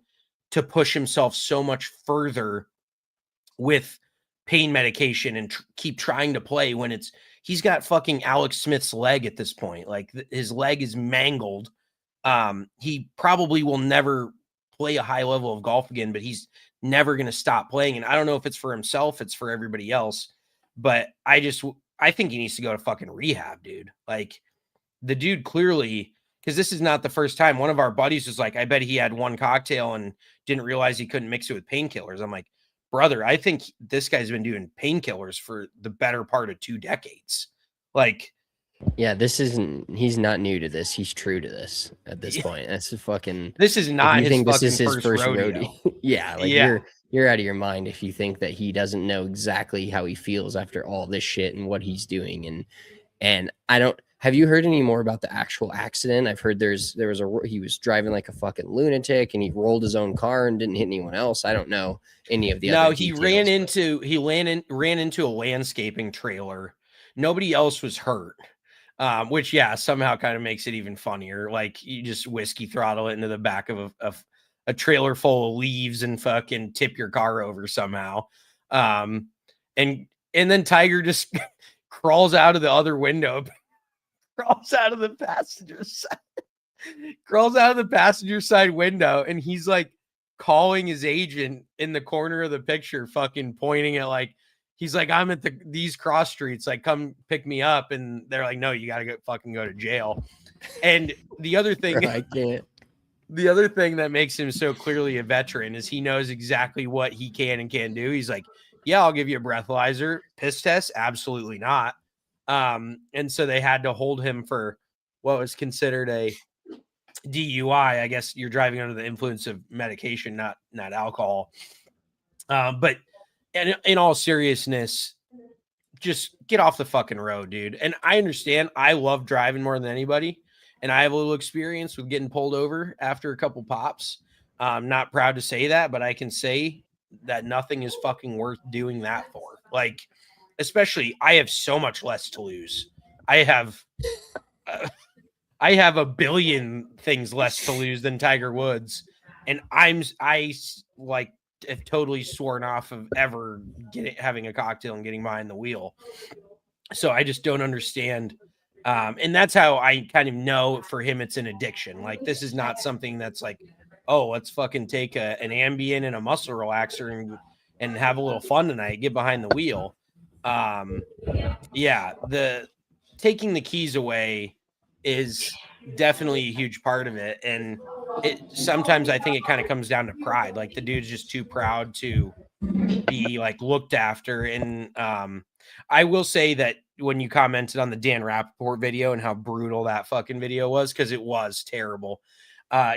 to push himself so much further with pain medication and keep trying to play when he's got fucking Alex Smith's leg at this point. Like his leg is mangled. He probably will never play a high level of golf again, but he's never going to stop playing. And I don't know if it's for himself, it's for everybody else, but I think he needs to go to fucking rehab, dude. Like the dude clearly, because this is not the first time. One of our buddies was like, I bet he had one cocktail and didn't realize he couldn't mix it with painkillers. I'm like, brother, I think this guy's been doing painkillers for the better part of 2 decades. Like, yeah, he's not new to this. He's true to this at this point. That's a fucking, this is not his think this fucking is his first rodeo. Yeah, like you're out of your mind if you think that he doesn't know exactly how he feels after all this shit and what he's doing. And I don't, have you heard any more about the actual accident? I've heard he was driving like a fucking lunatic and he rolled his own car and didn't hit anyone else. I don't know any of the other details. He ran into a landscaping trailer. Nobody else was hurt. Which somehow kind of makes it even funnier. Like you just whiskey throttle it into the back of a trailer full of leaves and fucking tip your car over somehow. And then Tiger just crawls out of the other window, crawls out of the passenger side window, and he's like calling his agent in the corner of the picture, fucking pointing at like, he's like, I'm at these cross streets, like come pick me up. And they're like, no, you got to fucking go to jail. And the other thing, the other thing that makes him so clearly a veteran is he knows exactly what he can and can't do. He's like, yeah, I'll give you a breathalyzer. Piss test? Absolutely not. And so they had to hold him for what was considered a DUI. I guess you're driving under the influence of medication, not alcohol. But in all seriousness, just get off the fucking road, dude. And I understand. I love driving more than anybody. And I have a little experience with getting pulled over after a couple pops. I'm not proud to say that, but I can say that nothing is fucking worth doing that for. Like, especially, I have so much less to lose. I have a billion things less to lose than Tiger Woods. And I like have totally sworn off of ever having a cocktail and getting behind the wheel. So I just don't understand. And that's how I kind of know for him, it's an addiction. Like this is not something that's like, oh, let's fucking take an Ambien and a muscle relaxer and have a little fun tonight, get behind the wheel. The taking the keys away is definitely a huge part of it. And sometimes I think it kind of comes down to pride. Like the dude's just too proud to be like looked after. And I will say that when you commented on the Dan Rappaport video and how brutal that fucking video was, because it was terrible.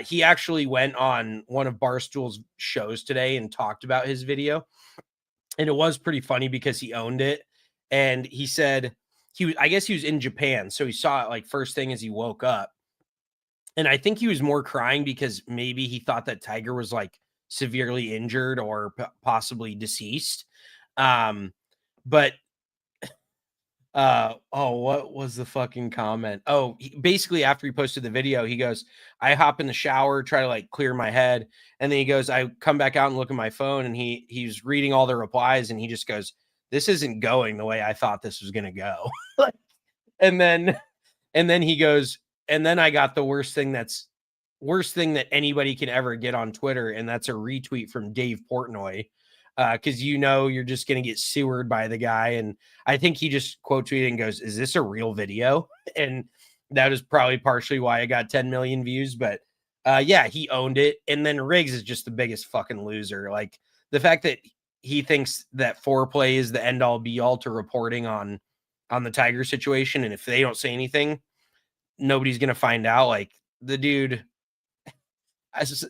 He actually went on one of Barstool's shows today and talked about his video. And it was pretty funny because he owned it. And he said I guess he was in Japan. So he saw it like first thing as he woke up. And I think he was more crying because maybe he thought that Tiger was like severely injured or possibly deceased. What was the fucking comment? Oh, basically after he posted the video, he goes, I hop in the shower, try to like clear my head. And then he goes, I come back out and look at my phone, and he's reading all the replies, and he just goes, this isn't going the way I thought this was going to go. and then he goes, and then I got the worst thing that anybody can ever get on Twitter. And that's a retweet from Dave Portnoy. Because you're just going to get sewered by the guy. And I think he just quote tweeted and goes, is this a real video? And that is probably partially why I got 10 million views. But he owned it. And then Riggs is just the biggest fucking loser. Like the fact that he thinks that foreplay is the end all be all to reporting on the Tiger situation. And if they don't say anything, nobody's going to find out. Like the dude,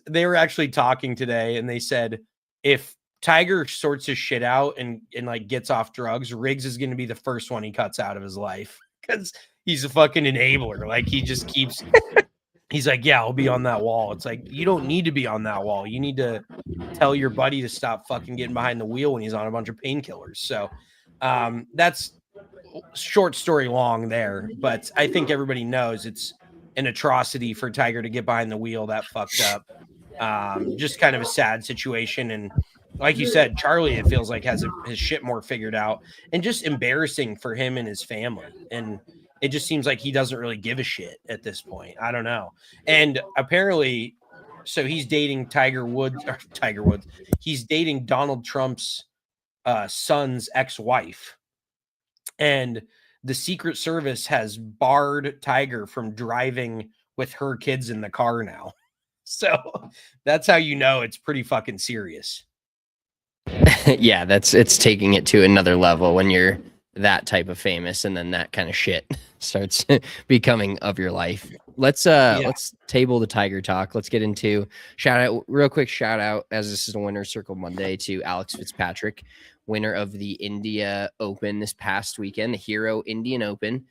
they were actually talking today and they said, if Tiger sorts his shit out and like gets off drugs, Riggs is going to be the first one he cuts out of his life because he's a fucking enabler. Like he just keeps, he's like, yeah, I'll be on that wall. It's like, you don't need to be on that wall. You need to tell your buddy to stop fucking getting behind the wheel when he's on a bunch of painkillers. So that's short story long there, but I think everybody knows it's an atrocity for Tiger to get behind the wheel. That fucked up. Just kind of a sad situation. And like you said, Charlie, it feels like has his shit more figured out, and just embarrassing for him and his family. And it just seems like he doesn't really give a shit at this point. I don't know. And apparently, so he's dating Tiger Woods. He's dating Donald Trump's son's ex-wife, and the Secret Service has barred Tiger from driving with her kids in the car now. So that's how you know it's pretty fucking serious. Yeah, it's taking it to another level when you're that type of famous, and then that kind of shit starts becoming of your life. Let's table the Tiger talk. Let's get into real quick shout out, as this is a Winner's Circle Monday, to Alex Fitzpatrick, winner of the India Open this past weekend, the Hero Indian Open.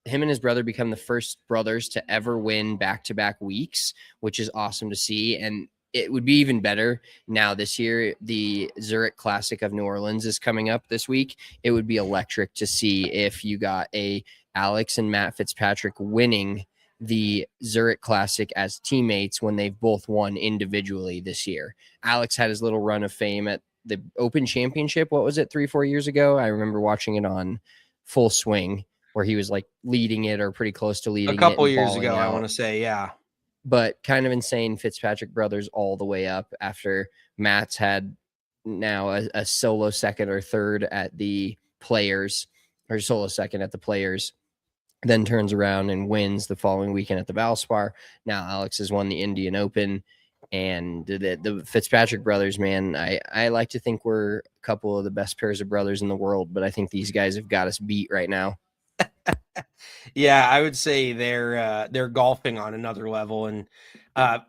Him and his brother become the first brothers to ever win back-to-back weeks, which is awesome to see. And it would be even better now this year. The Zurich Classic of New Orleans is coming up this week. It would be electric to see if you got a Alex and Matt Fitzpatrick winning the Zurich Classic as teammates when they've both won individually this year. Alex had his little run of fame at the Open Championship. What was it, 3-4 years ago? I remember watching it on Full Swing, where he was like leading it or pretty close to leading it. A couple years ago, I want to say, yeah. But kind of insane Fitzpatrick brothers all the way up after Matt's had now a solo second or third at the Players, or solo second at the Players, then turns around and wins the following weekend at the Valspar. Now Alex has won the Indian Open, and the Fitzpatrick brothers, man, I like to think we're a couple of the best pairs of brothers in the world, but I think these guys have got us beat right now. Yeah, I would say they're golfing on another level, and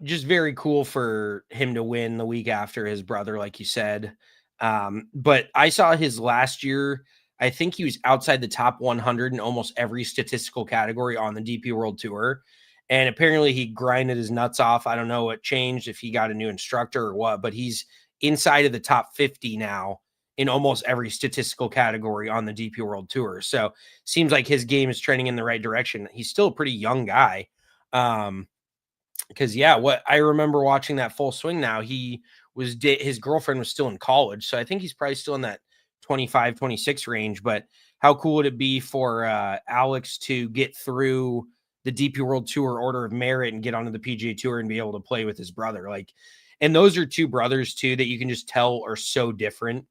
just very cool for him to win the week after his brother, like you said. But I saw his last year. I think he was outside the top 100 in almost every statistical category on the DP World Tour. And apparently he grinded his nuts off. I don't know what changed, if he got a new instructor or what, but he's inside of the top 50 now in almost every statistical category on the DP World Tour. So seems like his game is trending in the right direction. He's still a pretty young guy. Because what I remember watching that Full Swing now, his girlfriend was still in college. So I think he's probably still in that 25, 26 range. But how cool would it be for Alex to get through the DP World Tour order of merit and get onto the PGA Tour and be able to play with his brother? And those are two brothers too that you can just tell are so different.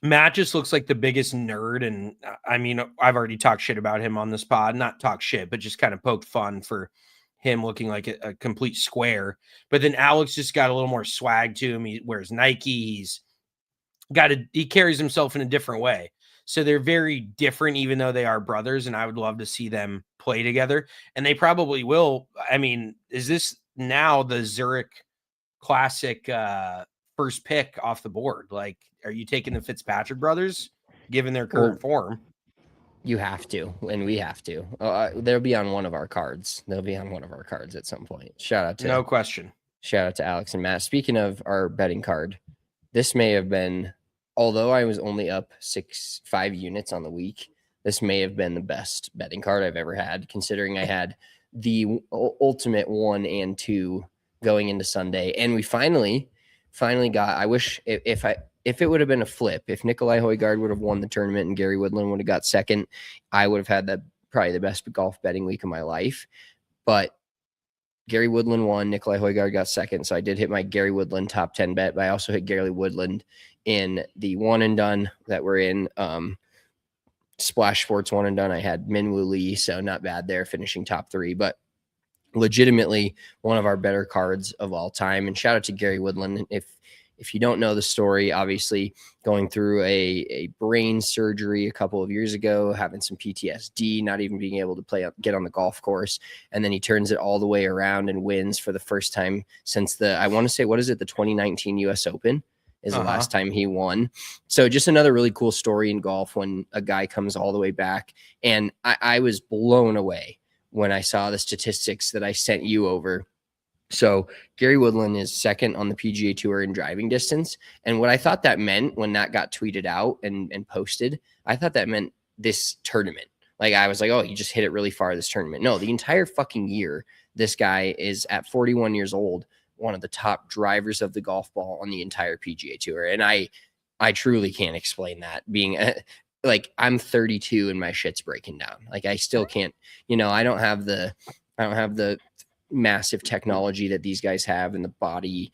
Matt just looks like the biggest nerd. And I mean, I've already talked shit about him on this pod, not talk shit, but just kind of poked fun for him looking like a complete square. But then Alex just got a little more swag to him. He wears Nike. He carries himself in a different way. So they're very different, even though they are brothers. And I would love to see them play together, and they probably will. I mean, is this now the Zurich Classic first pick off the board? Like, are you taking the Fitzpatrick brothers given their current form? You have to, and we have to. They'll be on one of our cards. They'll be on one of our cards at some point. No question. Shout out to Alex and Matt. Speaking of our betting card, this may have been, although I was only up 5 units on the week, this may have been the best betting card I've ever had, considering I had the ultimate 1 and 2 going into Sunday. And we finally got, I wish if it would have been a flip, if Nikolai Højgaard would have won the tournament and Gary Woodland would have got second, I would have had probably the best golf betting week of my life. But Gary Woodland won, Nikolai Højgaard got second. So I did hit my Gary Woodland top 10 bet, but I also hit Gary Woodland in the one and done that we're in. Splash Sports one and done. I had Minwoo Lee, so not bad there, finishing top 3, but legitimately one of our better cards of all time. And shout out to Gary Woodland. If you don't know the story, obviously going through a brain surgery a couple of years ago, having some PTSD, not even being able to get on the golf course. And then he turns it all the way around and wins for the first time since I want to say, the 2019 US Open is the last time he won. So just another really cool story in golf when a guy comes all the way back. And I was blown away when I saw the statistics that I sent you over. So Gary Woodland is second on the PGA Tour in driving distance. And what I thought that meant when that got tweeted out and posted, I thought that meant this tournament. Like, I was like, oh, he just hit it really far this tournament. No, the entire fucking year, this guy is at 41 years old, one of the top drivers of the golf ball on the entire PGA Tour. And I truly can't explain that. Being like, I'm 32 and my shit's breaking down. Like, I still can't, I don't have the massive technology that these guys have, and the body,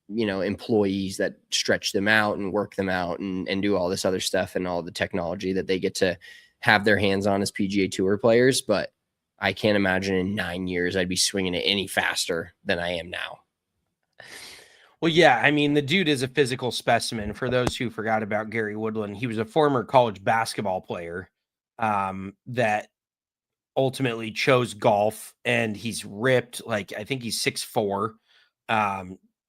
employees that stretch them out and work them out and do all this other stuff, and all the technology that they get to have their hands on as PGA Tour players. But I can't imagine in 9 years I'd be swinging it any faster than I am now. Well, yeah, I mean, the dude is a physical specimen. For those who forgot about Gary Woodland, he was a former college basketball player that ultimately chose golf, and he's ripped. Like, I think he's 6'4",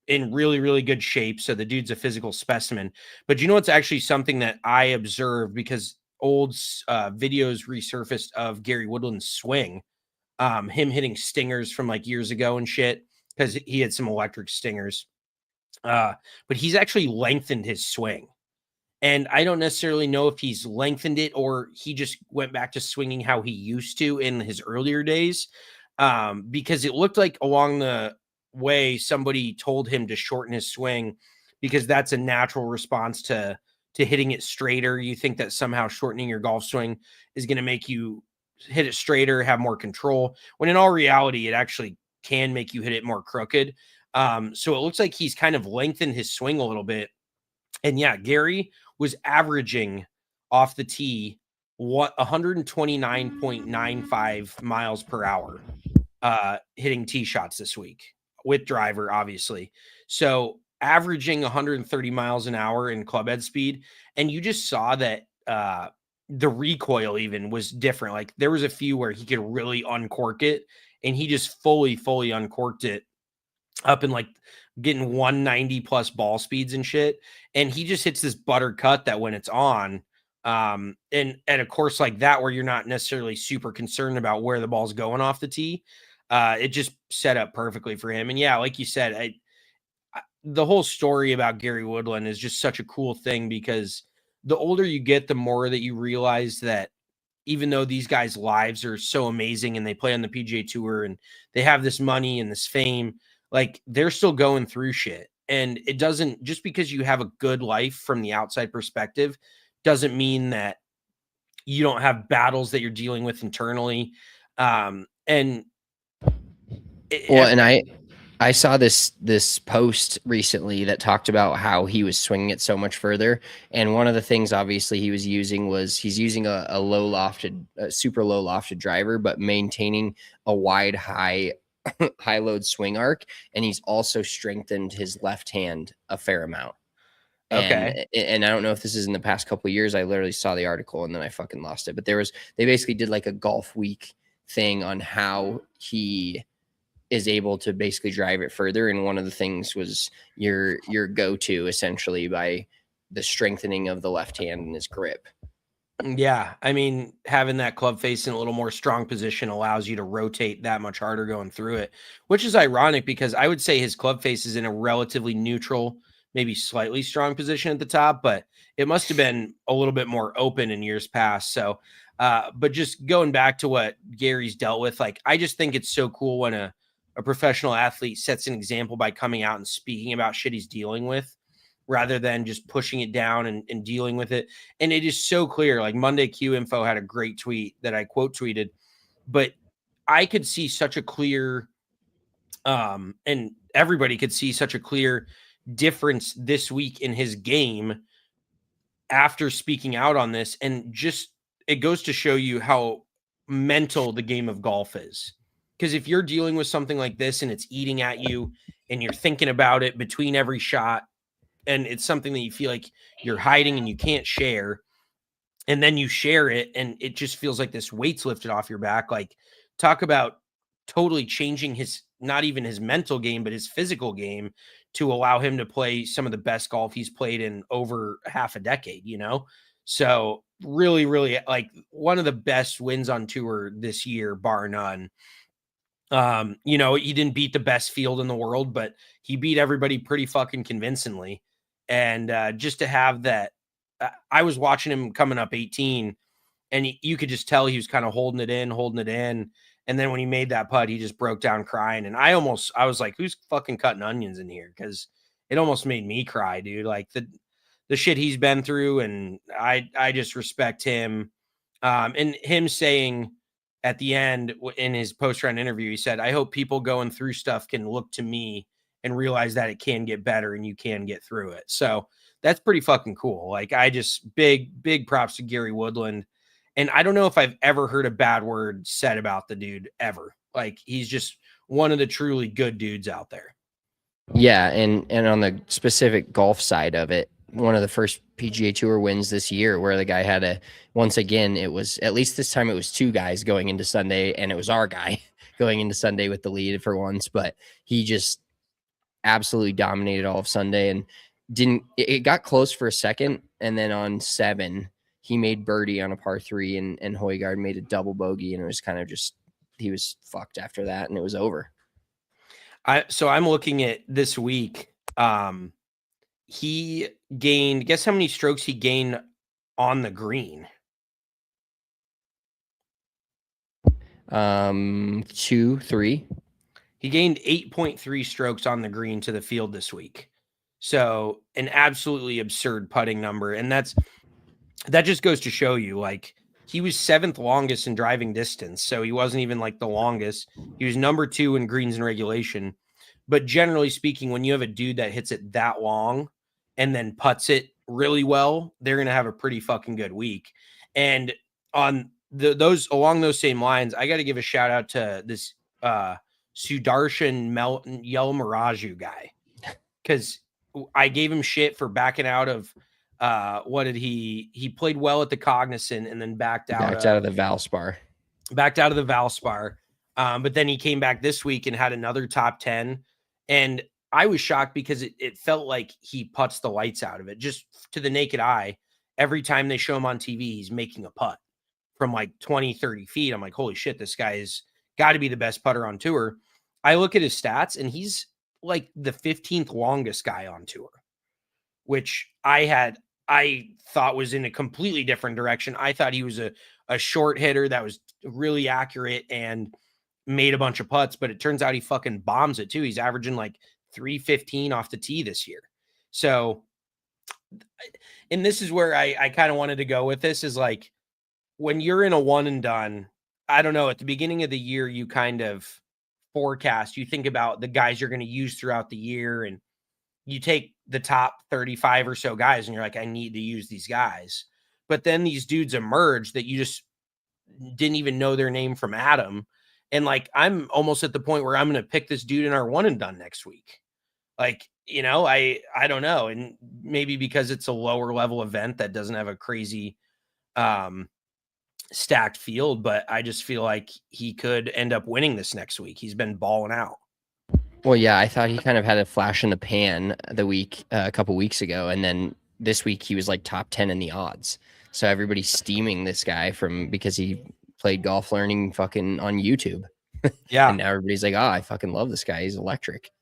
in really, really good shape. So the dude's a physical specimen. But it's actually something that I observed, because old videos resurfaced of Gary Woodland's swing, him hitting stingers from like years ago and shit, because he had some electric stingers. But he's actually lengthened his swing. And I don't necessarily know if he's lengthened it or he just went back to swinging how he used to in his earlier days, because it looked like along the way somebody told him to shorten his swing, because that's a natural response to hitting it straighter. You think that somehow shortening your golf swing is going to make you hit it straighter, have more control, when in all reality, it actually can make you hit it more crooked. So it looks like he's kind of lengthened his swing a little bit. And yeah, Gary was averaging off the tee 129.95 miles per hour hitting tee shots this week, with driver, obviously. So averaging 130 miles an hour in club head speed. And you just saw that the recoil even was different. Like, there was a few where he could really uncork it, and he just fully uncorked it up in like getting 190 plus ball speeds and shit. And he just hits this butter cut that when it's on, and at a course like that, where you're not necessarily super concerned about where the ball's going off the tee, it just set up perfectly for him. And yeah, like you said, the whole story about Gary Woodland is just such a cool thing, because the older you get, the more that you realize that even though these guys' lives are so amazing and they play on the PGA Tour and they have this money and this fame, like, they're still going through shit. And it doesn't, just because you have a good life from the outside perspective, doesn't mean that you don't have battles that you're dealing with internally. I saw this post recently that talked about how he was swinging it so much further. And one of the things, obviously, he's using a super low lofted driver, but maintaining a wide, high load swing arc. And he's also strengthened his left hand a fair amount. Okay. And I don't know if this is in the past couple of years. I literally saw the article and then I fucking lost it. But they basically did like a golf week thing on how he is able to basically drive it further. And one of the things was your go-to, essentially, by the strengthening of the left hand and his grip. Yeah. I mean, having that club face in a little more strong position allows you to rotate that much harder going through it, which is ironic, because I would say his club face is in a relatively neutral, maybe slightly strong position at the top, but it must have been a little bit more open in years past. So, but just going back to what Gary's dealt with, like, I just think it's so cool when a professional athlete sets an example by coming out and speaking about shit he's dealing with, rather than just pushing it down and dealing with it. And it is so clear. Like, Monday Q Info had a great tweet that I quote tweeted, but I could see such a clear, and everybody could see such a clear difference this week in his game after speaking out on this. And just, it goes to show you how mental the game of golf is. Because if you're dealing with something like this and it's eating at you and you're thinking about it between every shot, and it's something that you feel like you're hiding and you can't share, and then you share it and it just feels like this weight's lifted off your back. Like, talk about totally changing his, not even his mental game, but his physical game, to allow him to play some of the best golf he's played in over half a decade, So really, really, like, one of the best wins on tour this year, bar none. He didn't beat the best field in the world, but he beat everybody pretty fucking convincingly. And just to have that, I was watching him coming up 18, and you could just tell he was kind of holding it in. And then when he made that putt, he just broke down crying. And I was like, who's fucking cutting onions in here? Because it almost made me cry, dude. Like the shit he's been through. And I just respect him. And him saying at the end in his post-round interview, he said, I hope people going through stuff can look to me and realize that it can get better and you can get through it. So that's pretty fucking cool. Like, I just big props to Gary Woodland. And I don't know if I've ever heard a bad word said about the dude ever. Like, he's just one of the truly good dudes out there. Yeah, and on the specific golf side of it, one of the first PGA Tour wins this year where the guy had once again, it was, at least this time it was two guys going into Sunday, and it was our guy going into Sunday with the lead for once, but he just absolutely dominated all of Sunday and it got close for a second, and then on 7 he made birdie on a par 3 and Højgaard made a double bogey, and it was kind of just, he was fucked after that and it was over. So I'm looking at this week. He gained, guess how many strokes he gained on the green? 2, 3. He gained 8.3 strokes on the green to the field this week. So an absolutely absurd putting number. And that just goes to show you, like, he was 7th longest in driving distance. So he wasn't even like the longest. He was number 2 in greens and regulation. But generally speaking, when you have a dude that hits it that long and then putts it really well, they're going to have a pretty fucking good week. And on along those same lines, I got to give a shout out to this Sudarshan Yelmaraju guy, because I gave him shit for backing out of he played well at the Cognizant and then backed out of the Valspar. But then he came back this week and had another top 10. And I was shocked because it felt like he puts the lights out of it. Just to the naked eye, every time they show him on TV, he's making a putt from like 20, 30 feet. I'm like, holy shit, this guy is got to be the best putter on tour. I look at his stats and he's like the 15th longest guy on tour, which I thought was in a completely different direction. I thought he was a short hitter that was really accurate and made a bunch of putts, but it turns out he fucking bombs it too. He's averaging like 315 off the tee this year. So, and this is where I kind of wanted to go with this, is like, when you're in a one and done, I don't know, at the beginning of the year, you kind of forecast, you think about the guys you're going to use throughout the year, and you take the top 35 or so guys and you're like, I need to use these guys. But then these dudes emerge that you just didn't even know their name from Adam. And like, I'm almost at the point where I'm going to pick this dude in our one and done next week. Like, you know, I don't know. And maybe because it's a lower level event that doesn't have a crazy stacked field, but I just feel like he could end up winning this next week. He's been balling out. Well, yeah, I thought he kind of had a flash in the pan a couple weeks ago, and then this week he was like top 10 in the odds. So everybody's steaming this guy because he played Golf Learning fucking on YouTube. Yeah. And now everybody's like, I fucking love this guy. He's electric.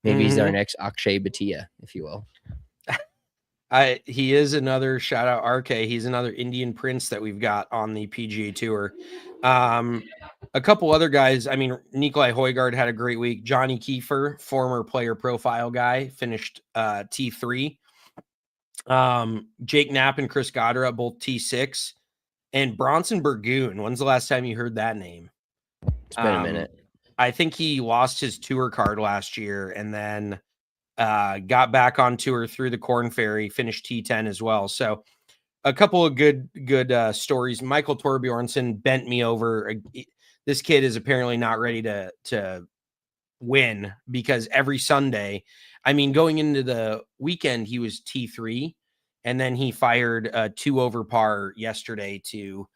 Maybe he's our next Akshay Bhatia, if you will. He is another, shout out RK. He's another Indian prince that we've got on the PGA Tour. A couple other guys. I mean, Nikolai Højgaard had a great week. Johnny Kiefer, former player profile guy, finished T3. Jake Knapp and Chris Goddard, both T6. And Bronson Burgoon. When's the last time you heard that name? It's been a minute. I think he lost his tour card last year and then got back on tour through the Corn Ferry, finished T10 as well. So a couple of good stories. Michael Torbjornsson bent me over. This kid is apparently not ready to win, because every Sunday, I mean, going into the weekend, he was T3, and then he fired a 2 over par yesterday to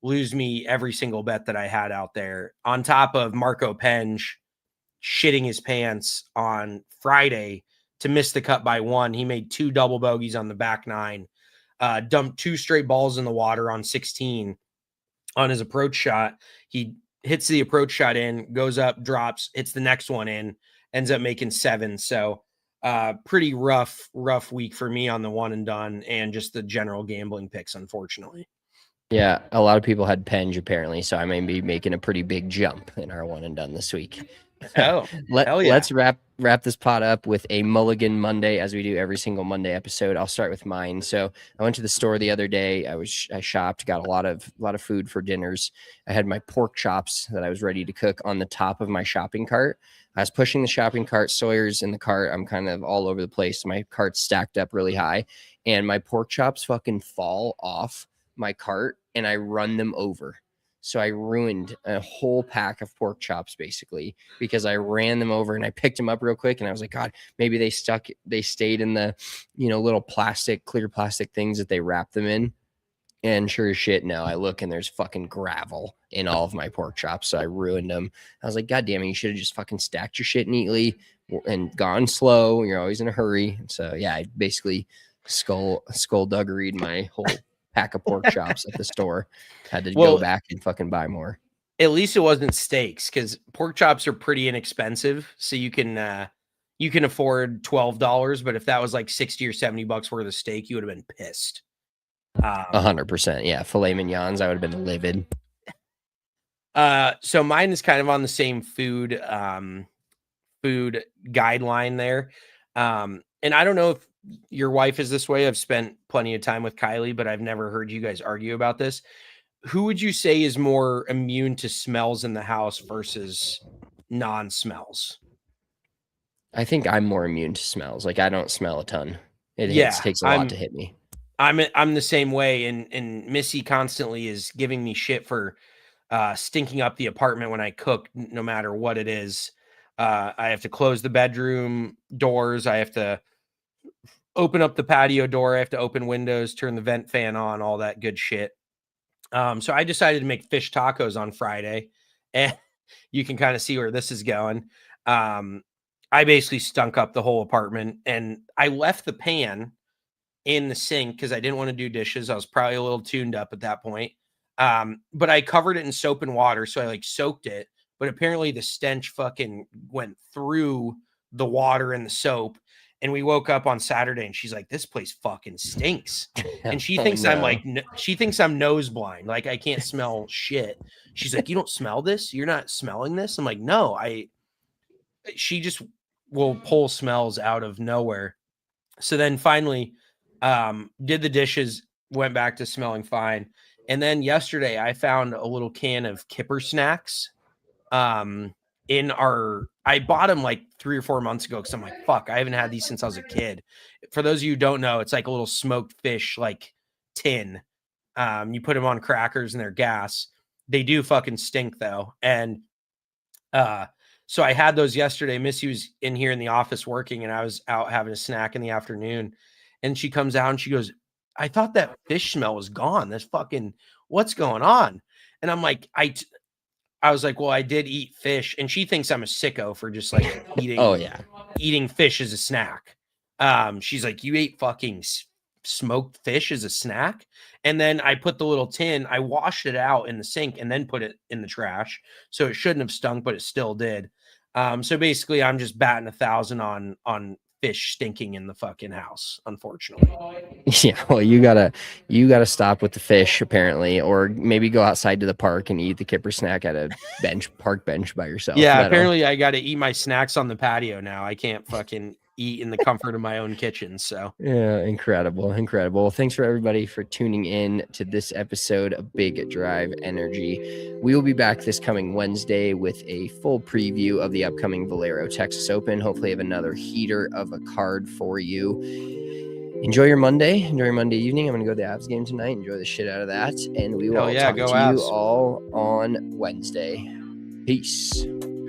lose me every single bet that I had out there, on top of Marco Penge shitting his pants on Friday to miss the cut by 1. He made 2 double bogeys on the back 9, dumped 2 straight balls in the water on 16 on his approach shot. He hits the approach shot in, goes up, drops, hits the next one in, ends up making 7. So pretty rough week for me on the one and done and just the general gambling picks, unfortunately. Yeah, a lot of people had Penge apparently, so I may be making a pretty big jump in our one and done this week. Oh, hell yeah. Let's wrap this pot up with a Mulligan Monday, as we do every single Monday episode. I'll start with mine. So I went to the store the other day. I shopped, got a lot of food for dinners. I had my pork chops that I was ready to cook on the top of my shopping cart. I was pushing the shopping cart. Sawyer's in the cart. I'm kind of all over the place. My cart's stacked up really high, and my pork chops fucking fall off my cart, and I run them over. So I ruined a whole pack of pork chops basically because I ran them over, and I picked them up real quick, and I was like, God, maybe they stayed in the, little clear plastic things that they wrap them in. And sure as shit, no, I look and there's fucking gravel in all of my pork chops. So I ruined them. I was like, God damn it, you should have just fucking stacked your shit neatly and gone slow. You're always in a hurry. So yeah, I basically skullduggery'd my whole pack of pork chops at the store. Had to go back and fucking buy more. At least it wasn't steaks, because pork chops are pretty inexpensive. So you can afford $12, but if that was like $60 or $70 worth of steak, you would have been pissed. 100%. Yeah. Filet mignons, I would have been livid. So mine is kind of on the same food guideline there. And I don't know if your wife is this way. I've spent plenty of time with Kylie, but I've never heard you guys argue about this. Who would you say is more immune to smells in the house versus non-smells? I think I'm more immune to smells. Like, I don't smell a ton. It takes a lot to hit me. I'm the same way, and Missy constantly is giving me shit for stinking up the apartment when I cook, no matter what it is. I have to close the bedroom doors. I have to open up the patio door. I have to open windows, turn the vent fan on, all that good shit. So I decided to make fish tacos on Friday, and you can kind of see where this is going. I basically stunk up the whole apartment, and I left the pan in the sink because I didn't want to do dishes. I was probably a little tuned up at that point. But I covered it in soap and water. So I like soaked it, but apparently the stench fucking went through the water and the soap. And we woke up on Saturday and she's like, this place fucking stinks. And she thinks I'm like, she thinks I'm nose blind. Like I can't smell shit. She's like, you don't smell this? You're not smelling this? I'm like, no, she just will pull smells out of nowhere. So then finally, did the dishes, went back to smelling fine. And then yesterday I found a little can of Kipper snacks. I bought them like 3 or 4 months ago because I'm like, fuck, I haven't had these since I was a kid. For those of you who don't know, it's like a little smoked fish, like tin. You put them on crackers and they're gas. They do fucking stink though. And so I had those yesterday. Missy was in here in the office working, and I was out having a snack in the afternoon. And she comes out and she goes, I thought that fish smell was gone. This fucking, what's going on? And I'm like, I was like, well, I did eat fish. And she thinks I'm a sicko for just like eating fish as a snack. She's like, you ate fucking smoked fish as a snack? And then I put the little tin, I washed it out in the sink and then put it in the trash. So it shouldn't have stunk, but it still did. So basically I'm just batting 1,000 on fish stinking in the fucking house, unfortunately. Yeah, well, you gotta stop with the fish apparently, or maybe go outside to the park and eat the Kipper snack at a park bench by yourself. Yeah, apparently I got to eat my snacks on the patio now. I can't fucking eat in the comfort of my own kitchen. So yeah, incredible. Well, thanks for everybody for tuning in to this episode of Big Drive Energy. We will be back this coming Wednesday with a full preview of the upcoming Valero Texas Open. Hopefully have another heater of a card for you. Enjoy your Monday evening. I'm gonna go to the Avs game tonight. Enjoy the shit out of that, and we will talk to you all on Wednesday. Peace.